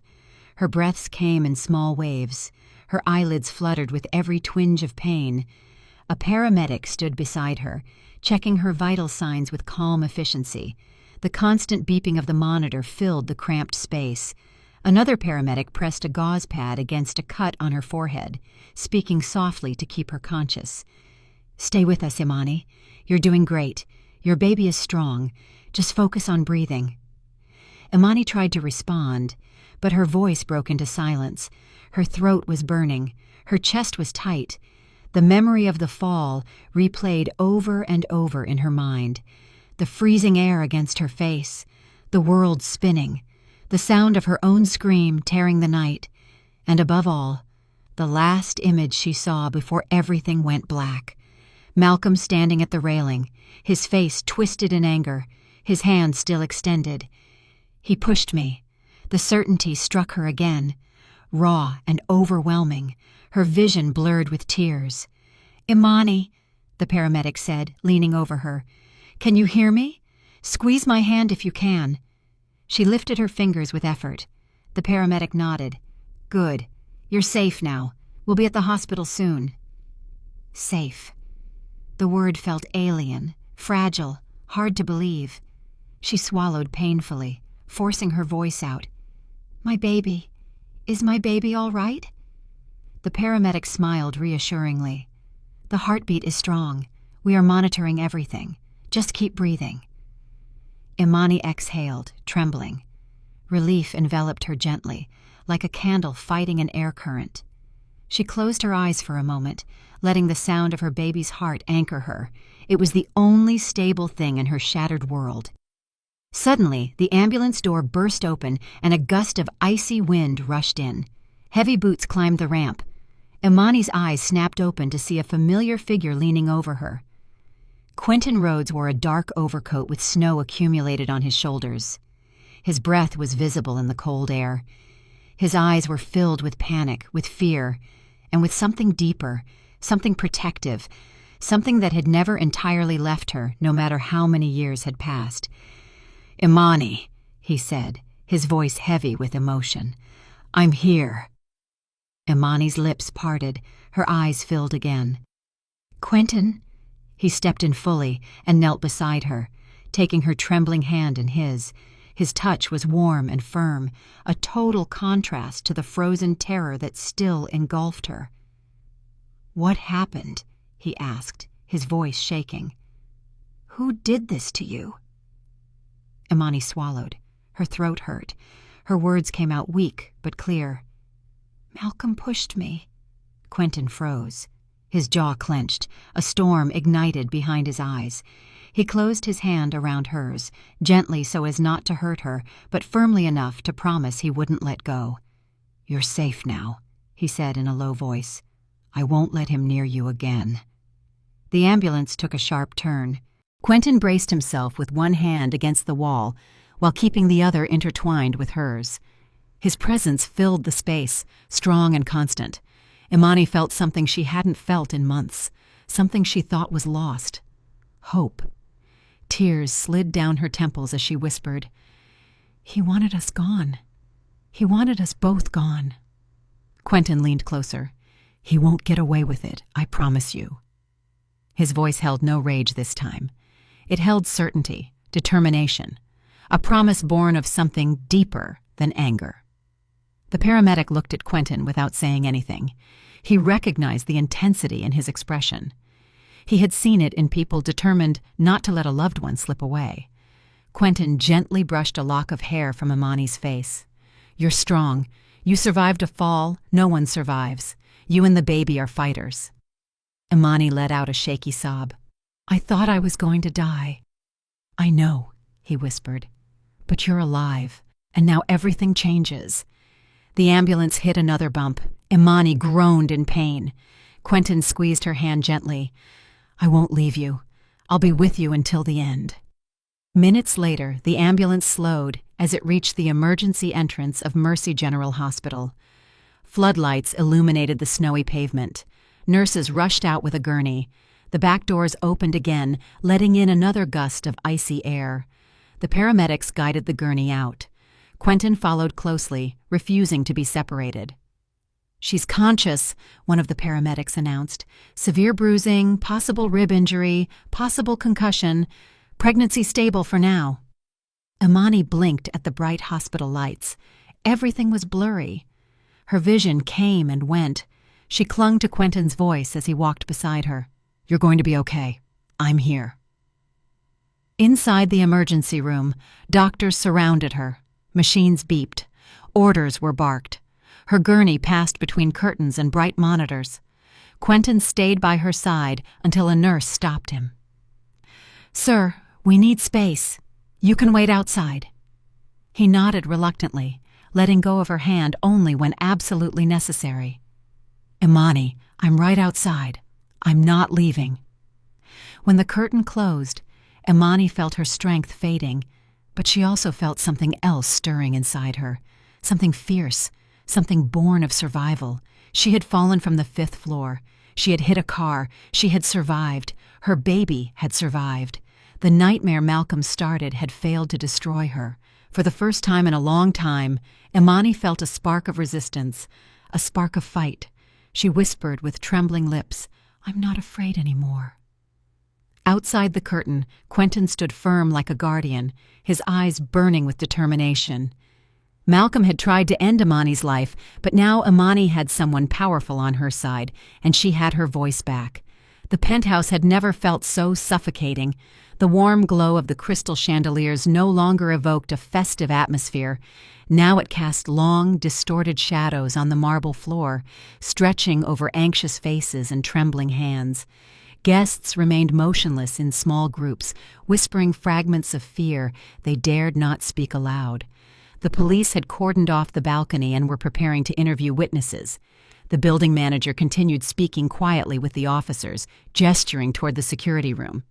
Her breaths came in small waves. Her eyelids fluttered with every twinge of pain. A paramedic stood beside her, checking her vital signs with calm efficiency. The constant beeping of the monitor filled the cramped space. Another paramedic pressed a gauze pad against a cut on her forehead, speaking softly to keep her conscious. "Stay with us, Imani. You're doing great. Your baby is strong. Just focus on breathing." Imani tried to respond, but her voice broke into silence. Her throat was burning. Her chest was tight. The memory of the fall replayed over and over in her mind. The freezing air against her face, the world spinning, the sound of her own scream tearing the night, and above all, the last image she saw before everything went black. Malcolm standing at the railing, his face twisted in anger, his hand still extended. He pushed me. The certainty struck her again, raw and overwhelming, her vision blurred with tears. "Imani," the paramedic said, leaning over her. "Can you hear me? Squeeze my hand if you can." She lifted her fingers with effort. The paramedic nodded. "Good. You're safe now. We'll be at the hospital soon." Safe. The word felt alien, fragile, hard to believe. She swallowed painfully, forcing her voice out. "My baby. Is my baby all right?" The paramedic smiled reassuringly. "The heartbeat is strong. We are monitoring everything. Just keep breathing." Imani exhaled, trembling. Relief enveloped her gently, like a candle fighting an air current. She closed her eyes for a moment, letting the sound of her baby's heart anchor her. It was the only stable thing in her shattered world. Suddenly, the ambulance door burst open and a gust of icy wind rushed in. Heavy boots climbed the ramp. Imani's eyes snapped open to see a familiar figure leaning over her. Quentin Rhodes wore a dark overcoat with snow accumulated on his shoulders. His breath was visible in the cold air. His eyes were filled with panic, with fear, and with something deeper, something protective, something that had never entirely left her, no matter how many years had passed. "Imani," he said, his voice heavy with emotion. "I'm here." Imani's lips parted, her eyes filled again. "Quentin." He stepped in fully and knelt beside her, taking her trembling hand in his. His touch was warm and firm, a total contrast to the frozen terror that still engulfed her. "What happened?" he asked, his voice shaking. "Who did this to you?" Imani swallowed. Her throat hurt. Her words came out weak but clear. "Malcolm pushed me." Quentin froze. His jaw clenched, a storm ignited behind his eyes. He closed his hand around hers, gently so as not to hurt her, but firmly enough to promise he wouldn't let go. "You're safe now," he said in a low voice. "I won't let him near you again." The ambulance took a sharp turn. Quentin braced himself with one hand against the wall, while keeping the other intertwined with hers. His presence filled the space, strong and constant. Imani felt something she hadn't felt in months, something she thought was lost. Hope. Tears slid down her temples as she whispered, "He wanted us gone. He wanted us both gone." Quentin leaned closer. "He won't get away with it, I promise you." His voice held no rage this time. It held certainty, determination, a promise born of something deeper than anger. The paramedic looked at Quentin without saying anything. He recognized the intensity in his expression. He had seen it in people determined not to let a loved one slip away. Quentin gently brushed a lock of hair from Imani's face. "You're strong. You survived a fall. No one survives. You and the baby are fighters." Imani let out a shaky sob. "I thought I was going to die." "I know," he whispered. "But you're alive, and now everything changes." The ambulance hit another bump. Imani groaned in pain. Quentin squeezed her hand gently. "I won't leave you. I'll be with you until the end." Minutes later, the ambulance slowed as it reached the emergency entrance of Mercy General Hospital. Floodlights illuminated the snowy pavement. Nurses rushed out with a gurney. The back doors opened again, letting in another gust of icy air. The paramedics guided the gurney out. Quentin followed closely, refusing to be separated. "She's conscious," one of the paramedics announced. "Severe bruising, possible rib injury, possible concussion. Pregnancy stable for now." Imani blinked at the bright hospital lights. Everything was blurry. Her vision came and went. She clung to Quentin's voice as he walked beside her. "You're going to be okay. I'm here." Inside the emergency room, doctors surrounded her. Machines beeped. Orders were barked. Her gurney passed between curtains and bright monitors. Quentin stayed by her side until a nurse stopped him. "Sir, we need space. You can wait outside." He nodded reluctantly, letting go of her hand only when absolutely necessary. "Imani, I'm right outside. I'm not leaving." When the curtain closed, Imani felt her strength fading, but she also felt something else stirring inside her, something fierce, something born of survival. She had fallen from the 5th floor. She had hit a car. She had survived. Her baby had survived. The nightmare Malcolm started had failed to destroy her. For the first time in a long time, Imani felt a spark of resistance, a spark of fight. She whispered with trembling lips, "I'm not afraid anymore." Outside the curtain, Quentin stood firm like a guardian, his eyes burning with determination. Malcolm had tried to end Imani's life, but now Imani had someone powerful on her side, and she had her voice back. The penthouse had never felt so suffocating. The warm glow of the crystal chandeliers no longer evoked a festive atmosphere. Now it cast long, distorted shadows on the marble floor, stretching over anxious faces and trembling hands. Guests remained motionless in small groups, whispering fragments of fear they dared not speak aloud. The police had cordoned off the balcony and were preparing to interview witnesses. The building manager continued speaking quietly with the officers, gesturing toward the security room.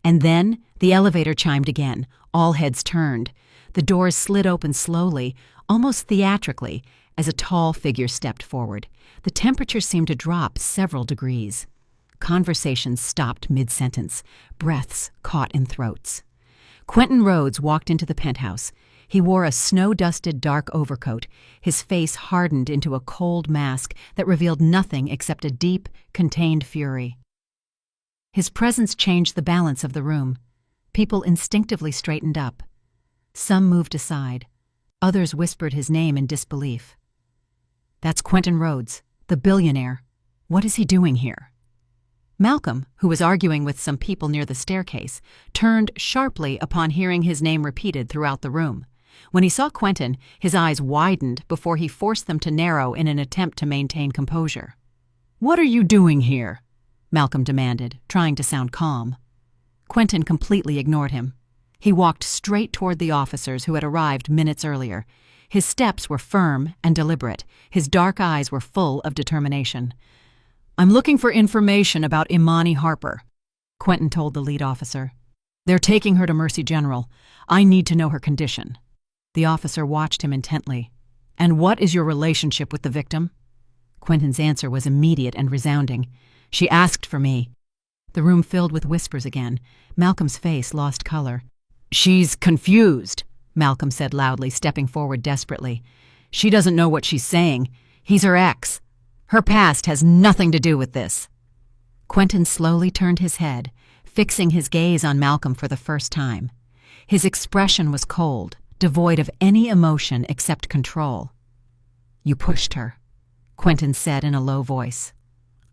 And then the elevator chimed again. All heads turned. The doors slid open slowly, almost theatrically, as a tall figure stepped forward. The temperature seemed to drop several degrees. Conversations stopped mid-sentence. Breaths caught in throats. Quentin Rhodes walked into the penthouse. He wore a snow-dusted dark overcoat, his face hardened into a cold mask that revealed nothing except a deep, contained fury. His presence changed the balance of the room. People instinctively straightened up. Some moved aside. Others whispered his name in disbelief. "That's Quentin Rhodes, the billionaire. What is he doing here?" Malcolm, who was arguing with some people near the staircase, turned sharply upon hearing his name repeated throughout the room. When he saw Quentin, his eyes widened before he forced them to narrow in an attempt to maintain composure. "What are you doing here?" Malcolm demanded, trying to sound calm. Quentin completely ignored him. He walked straight toward the officers who had arrived minutes earlier. His steps were firm and deliberate. His dark eyes were full of determination. "I'm looking for information about Imani Harper," Quentin told the lead officer. "They're taking her to Mercy General. I need to know her condition." The officer watched him intently. "And what is your relationship with the victim?" Quentin's answer was immediate and resounding. "She asked for me." The room filled with whispers again. Malcolm's face lost color. "She's confused," Malcolm said loudly, stepping forward desperately. "She doesn't know what she's saying. He's her ex. Her past has nothing to do with this." Quentin slowly turned his head, fixing his gaze on Malcolm for the first time. His expression was cold, devoid of any emotion except control. "You pushed her," Quentin said in a low voice.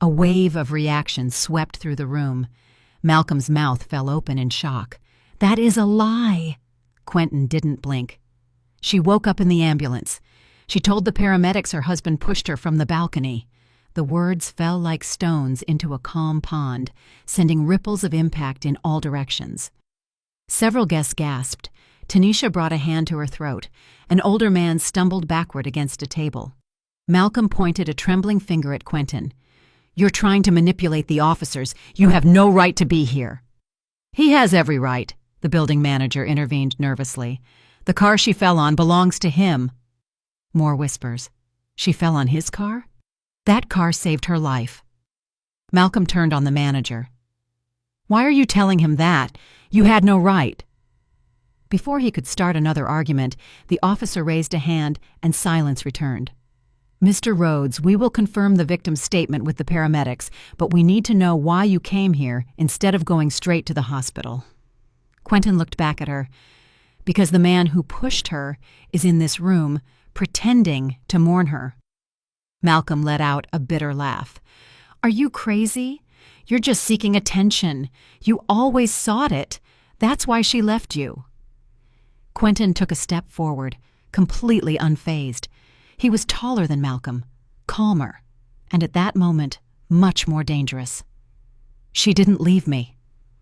A wave of reaction swept through the room. Malcolm's mouth fell open in shock. "That is a lie!" Quentin didn't blink. "She woke up in the ambulance. She told the paramedics her husband pushed her from the balcony. The words fell like stones into a calm pond, sending ripples of impact in all directions. Several guests gasped. Tanisha brought a hand to her throat. An older man stumbled backward against a table. Malcolm pointed a trembling finger at Quentin. "You're trying to manipulate the officers. You have no right to be here." "He has every right," the building manager intervened nervously. "The car she fell on belongs to him." More whispers. She fell on his car? That car saved her life. Malcolm turned on the manager. "Why are you telling him that? You had no right." Before he could start another argument, the officer raised a hand and silence returned. "Mr. Rhodes, we will confirm the victim's statement with the paramedics, but we need to know why you came here instead of going straight to the hospital." Quentin looked back at her. "Because the man who pushed her is in this room, pretending to mourn her." Malcolm let out a bitter laugh. "Are you crazy? You're just seeking attention. You always sought it. That's why she left you." Quentin took a step forward, completely unfazed. He was taller than Malcolm, calmer, and at that moment, much more dangerous. "She didn't leave me.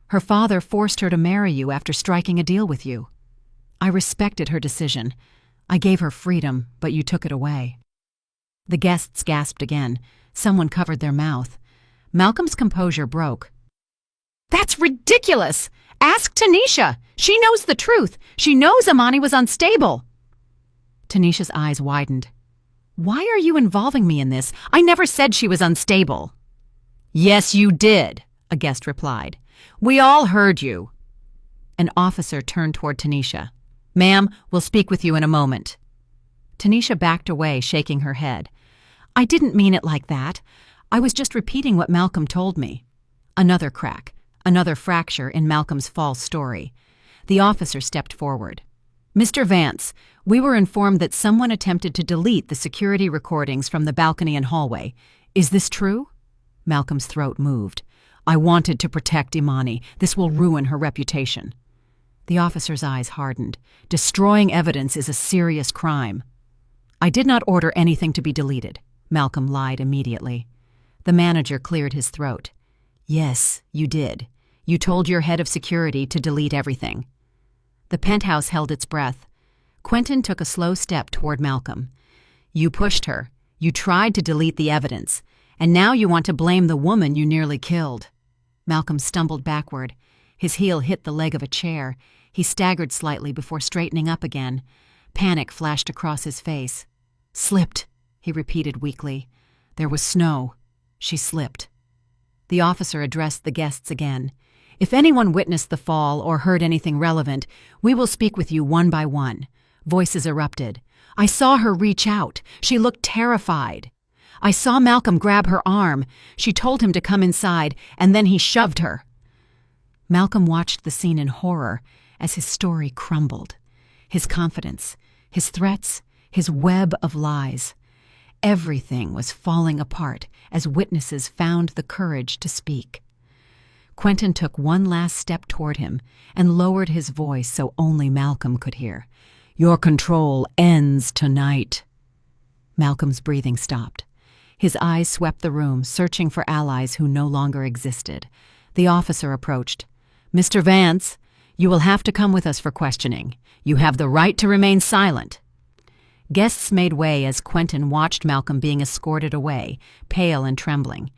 Her father forced her to marry you after striking a deal with you. I respected her decision. I gave her freedom, but you took it away." The guests gasped again. Someone covered their mouth. Malcolm's composure broke. "That's ridiculous! Ask Tanisha! She knows the truth! She knows Amani was unstable!" Tanisha's eyes widened. "Why are you involving me in this? I never said she was unstable." "Yes, you did," a guest replied. "We all heard you." An officer turned toward Tanisha. "Ma'am, we'll speak with you in a moment." Tanisha backed away, shaking her head. "I didn't mean it like that. I was just repeating what Malcolm told me." Another crack, another fracture in Malcolm's false story. The officer stepped forward. "Mr. Vance, we were informed that someone attempted to delete the security recordings from the balcony and hallway. Is this true?" Malcolm's throat moved. "I wanted to protect Imani. This will ruin her reputation." The officer's eyes hardened. "Destroying evidence is a serious crime." "I did not order anything to be deleted," Malcolm lied immediately. The manager cleared his throat. "Yes, you did. You told your head of security to delete everything." The penthouse held its breath. Quentin took a slow step toward Malcolm. "You pushed her. You tried to delete the evidence. And now you want to blame the woman you nearly killed." Malcolm stumbled backward. His heel hit the leg of a chair. He staggered slightly before straightening up again. Panic flashed across his face. "Slipped," he repeated weakly. "There was snow. She slipped." The officer addressed the guests again. "If anyone witnessed the fall or heard anything relevant, we will speak with you one by one." Voices erupted. "I saw her reach out. She looked terrified. I saw Malcolm grab her arm. She told him to come inside, and then he shoved her." Malcolm watched the scene in horror as his story crumbled. His confidence, his threats, his web of lies. Everything was falling apart as witnesses found the courage to speak. Quentin took one last step toward him and lowered his voice so only Malcolm could hear. "Your control ends tonight." Malcolm's breathing stopped. His eyes swept the room, searching for allies who no longer existed. The officer approached. "Mr. Vance, you will have to come with us for questioning. You have the right to remain silent." Guests made way as Quentin watched Malcolm being escorted away, pale and trembling.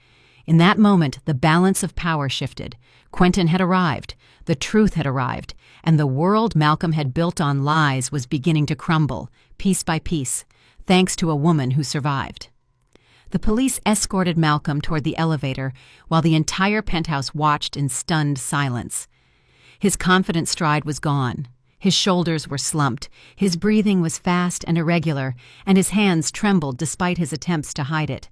In that moment, the balance of power shifted. Quentin had arrived, the truth had arrived, and the world Malcolm had built on lies was beginning to crumble, piece by piece, thanks to a woman who survived. The police escorted Malcolm toward the elevator while the entire penthouse watched in stunned silence. His confident stride was gone. His shoulders were slumped, his breathing was fast and irregular, and his hands trembled despite his attempts to hide it.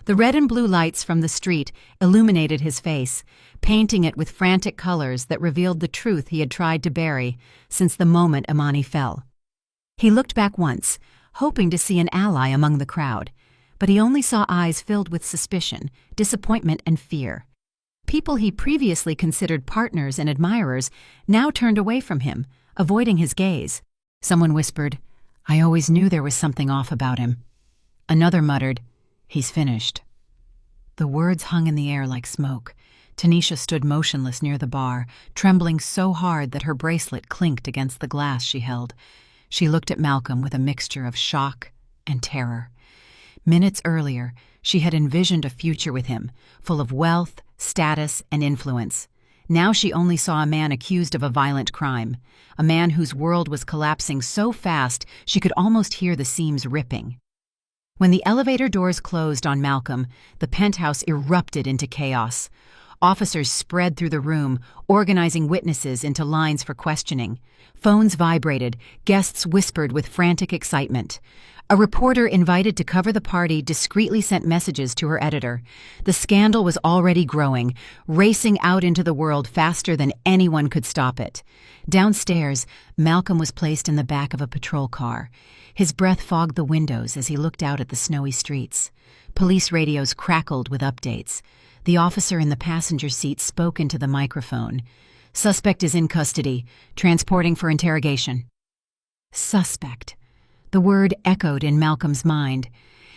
The red and blue lights from the street illuminated his face, painting it with frantic colors that revealed the truth he had tried to bury since the moment Imani fell. He looked back once, hoping to see an ally among the crowd, but he only saw eyes filled with suspicion, disappointment, and fear. People he previously considered partners and admirers now turned away from him, avoiding his gaze. Someone whispered, "I always knew there was something off about him." Another muttered, "He's finished." The words hung in the air like smoke. Tanisha stood motionless near the bar, trembling so hard that her bracelet clinked against the glass she held. She looked at Malcolm with a mixture of shock and terror. Minutes earlier, she had envisioned a future with him, full of wealth, status, and influence. Now she only saw a man accused of a violent crime, a man whose world was collapsing so fast she could almost hear the seams ripping. When the elevator doors closed on Malcolm, the penthouse erupted into chaos. Officers spread through the room, organizing witnesses into lines for questioning. Phones vibrated, guests whispered with frantic excitement. A reporter invited to cover the party discreetly sent messages to her editor. The scandal was already growing, racing out into the world faster than anyone could stop it. Downstairs, Malcolm was placed in the back of a patrol car. His breath fogged the windows as he looked out at the snowy streets. Police radios crackled with updates. The officer in the passenger seat spoke into the microphone. "Suspect is in custody, transporting for interrogation." Suspect. The word echoed in Malcolm's mind.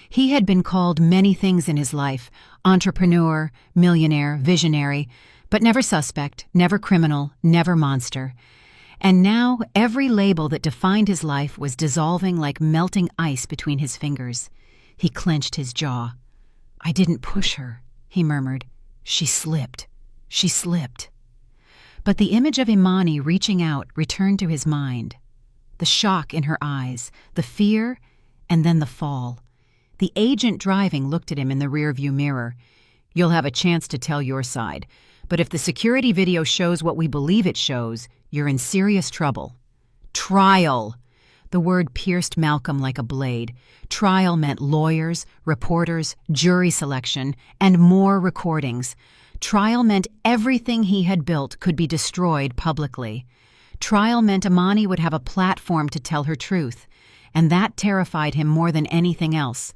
He had been called many things in his life: entrepreneur, millionaire, visionary, but never suspect, never criminal, never monster. And now every label that defined his life was dissolving like melting ice between his fingers. He clenched his jaw. "I didn't push her," he murmured. "She slipped. She slipped." But the image of Imani reaching out returned to his mind. The shock in her eyes, the fear, and then the fall. The agent driving looked at him in the rearview mirror. "You'll have a chance to tell your side, but if the security video shows what we believe it shows, you're in serious trouble." Trial! The word pierced Malcolm like a blade. Trial meant lawyers, reporters, jury selection, and more recordings. Trial meant everything he had built could be destroyed publicly. Trial meant Imani would have a platform to tell her truth, and that terrified him more than anything else,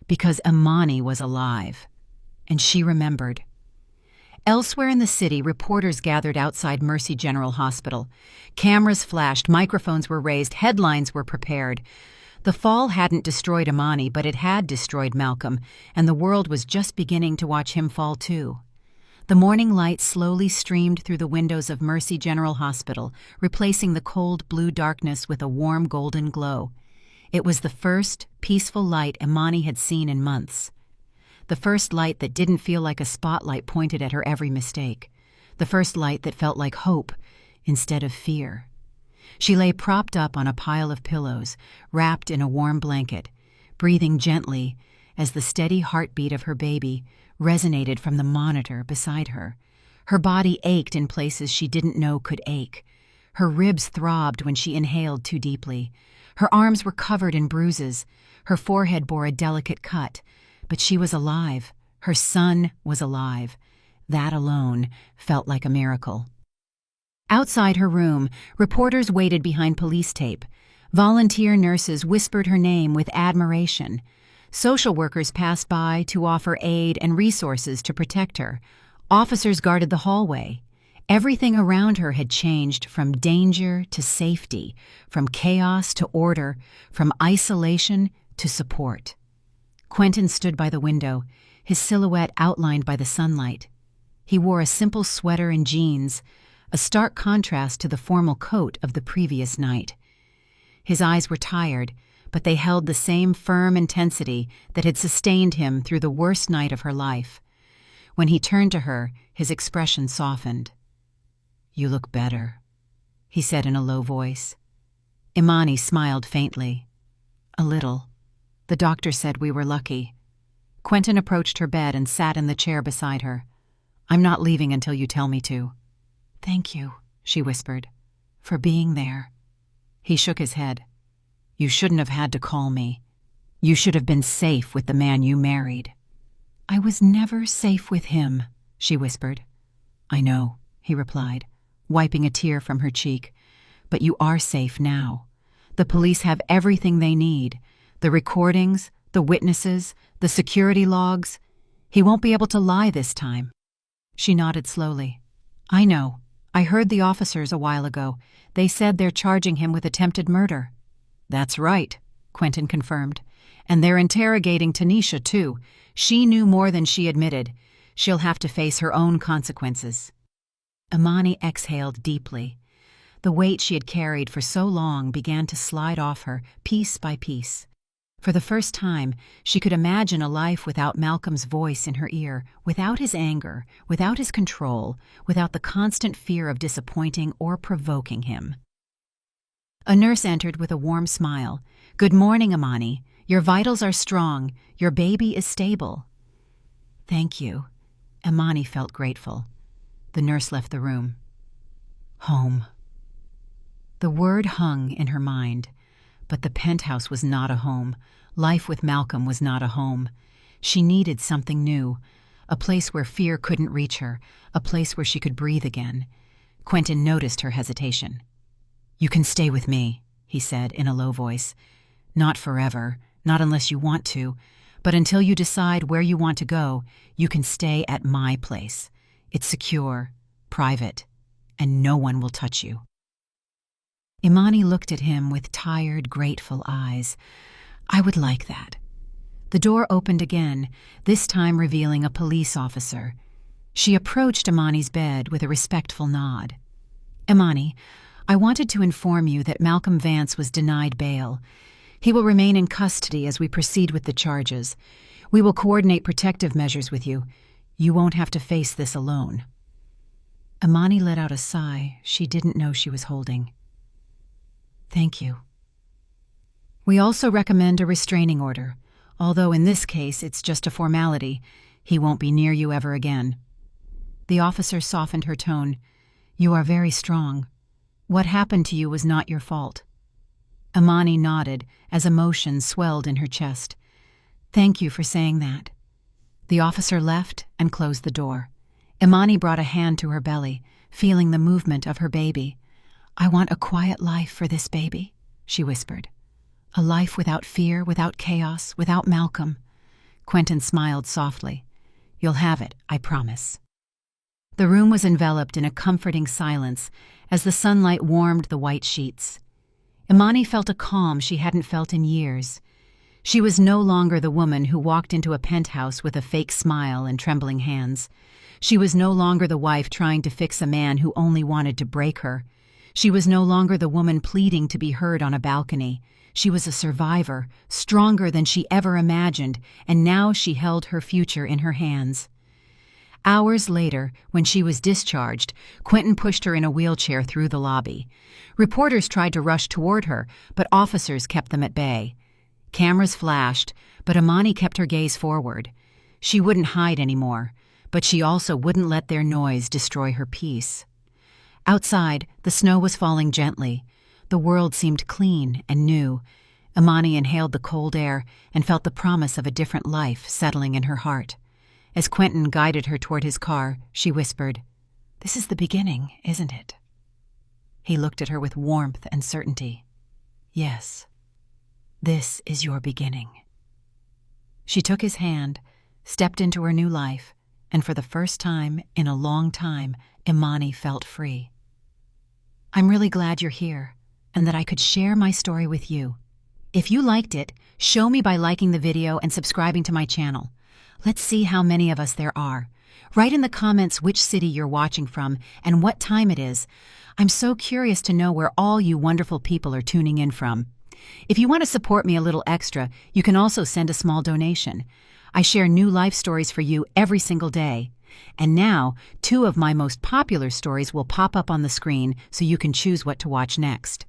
because Imani was alive. And she remembered. Elsewhere in the city, reporters gathered outside Mercy General Hospital. Cameras flashed, microphones were raised, headlines were prepared. The fall hadn't destroyed Imani, but it had destroyed Malcolm, and the world was just beginning to watch him fall too. The morning light slowly streamed through the windows of Mercy General Hospital, replacing the cold blue darkness with a warm golden glow. It was the first peaceful light Imani had seen in months. The first light that didn't feel like a spotlight pointed at her every mistake. The first light that felt like hope instead of fear. She lay propped up on a pile of pillows, wrapped in a warm blanket, breathing gently as the steady heartbeat of her baby resonated from the monitor beside her. Her body ached in places she didn't know could ache. Her ribs throbbed when she inhaled too deeply. Her arms were covered in bruises. Her forehead bore a delicate cut. But she was alive. Her son was alive. That alone felt like a miracle. Outside her room, reporters waited behind police tape. Volunteer nurses whispered her name with admiration. Social workers passed by to offer aid and resources to protect her. Officers guarded the hallway. Everything around her had changed from danger to safety, from chaos to order, from isolation to support. Quentin stood by the window, his silhouette outlined by the sunlight. He wore a simple sweater and jeans, a stark contrast to the formal coat of the previous night. His eyes were tired, but they held the same firm intensity that had sustained him through the worst night of her life. When he turned to her, his expression softened. "You look better," he said in a low voice. Imani smiled faintly. "A little. The doctor said we were lucky." Quentin approached her bed and sat in the chair beside her. "I'm not leaving until you tell me to." "Thank you," she whispered, "for being there." He shook his head. "You shouldn't have had to call me. You should have been safe with the man you married." "I was never safe with him," she whispered. "I know," he replied, wiping a tear from her cheek. "But you are safe now. The police have everything they need. The recordings, the witnesses, the security logs. He won't be able to lie this time." She nodded slowly. "I know. I heard the officers a while ago. They said they're charging him with attempted murder." "That's right," Quentin confirmed. And they're interrogating Tanisha, too. She knew more than she admitted. She'll have to face her own consequences. Imani exhaled deeply. The weight she had carried for so long began to slide off her, piece by piece. For the first time, she could imagine a life without Malcolm's voice in her ear, without his anger, without his control, without the constant fear of disappointing or provoking him. A nurse entered with a warm smile. "Good morning, Imani. Your vitals are strong. Your baby is stable." "Thank you." Imani felt grateful. The nurse left the room. Home. The word hung in her mind. But the penthouse was not a home. Life with Malcolm was not a home. She needed something new, a place where fear couldn't reach her, a place where she could breathe again. Quentin noticed her hesitation. "You can stay with me," he said in a low voice. "Not forever, not unless you want to, but until you decide where you want to go, you can stay at my place. It's secure, private, and no one will touch you." Imani looked at him with tired, grateful eyes. "I would like that." The door opened again, this time revealing a police officer. She approached Imani's bed with a respectful nod. "Imani, I wanted to inform you that Malcolm Vance was denied bail. He will remain in custody as we proceed with the charges. We will coordinate protective measures with you. You won't have to face this alone." Imani let out a sigh she didn't know she was holding. "Thank you." "We also recommend a restraining order, although in this case it's just a formality. He won't be near you ever again." The officer softened her tone. "You are very strong. What happened to you was not your fault." Imani nodded as emotion swelled in her chest. "Thank you for saying that." The officer left and closed the door. Imani brought a hand to her belly, feeling the movement of her baby. "I want a quiet life for this baby," she whispered. "A life without fear, without chaos, without Malcolm." Quentin smiled softly. "You'll have it, I promise." The room was enveloped in a comforting silence as the sunlight warmed the white sheets. Imani felt a calm she hadn't felt in years. She was no longer the woman who walked into a penthouse with a fake smile and trembling hands. She was no longer the wife trying to fix a man who only wanted to break her. She was no longer the woman pleading to be heard on a balcony. She was a survivor, stronger than she ever imagined, and now she held her future in her hands. Hours later, when she was discharged, Quentin pushed her in a wheelchair through the lobby. Reporters tried to rush toward her, but officers kept them at bay. Cameras flashed, but Imani kept her gaze forward. She wouldn't hide anymore, but she also wouldn't let their noise destroy her peace. Outside, the snow was falling gently. The world seemed clean and new. Imani inhaled the cold air and felt the promise of a different life settling in her heart. As Quentin guided her toward his car, she whispered, "This is the beginning, isn't it?" He looked at her with warmth and certainty. "Yes, this is your beginning." She took his hand, stepped into her new life, and for the first time in a long time, Imani felt free. "I'm really glad you're here, and that I could share my story with you. If you liked it, show me by liking the video and subscribing to my channel. Let's see how many of us there are. Write in the comments which city you're watching from and what time it is. I'm so curious to know where all you wonderful people are tuning in from. If you want to support me a little extra, you can also send a small donation. I share new life stories for you every single day. And now, 2 of my most popular stories will pop up on the screen so you can choose what to watch next.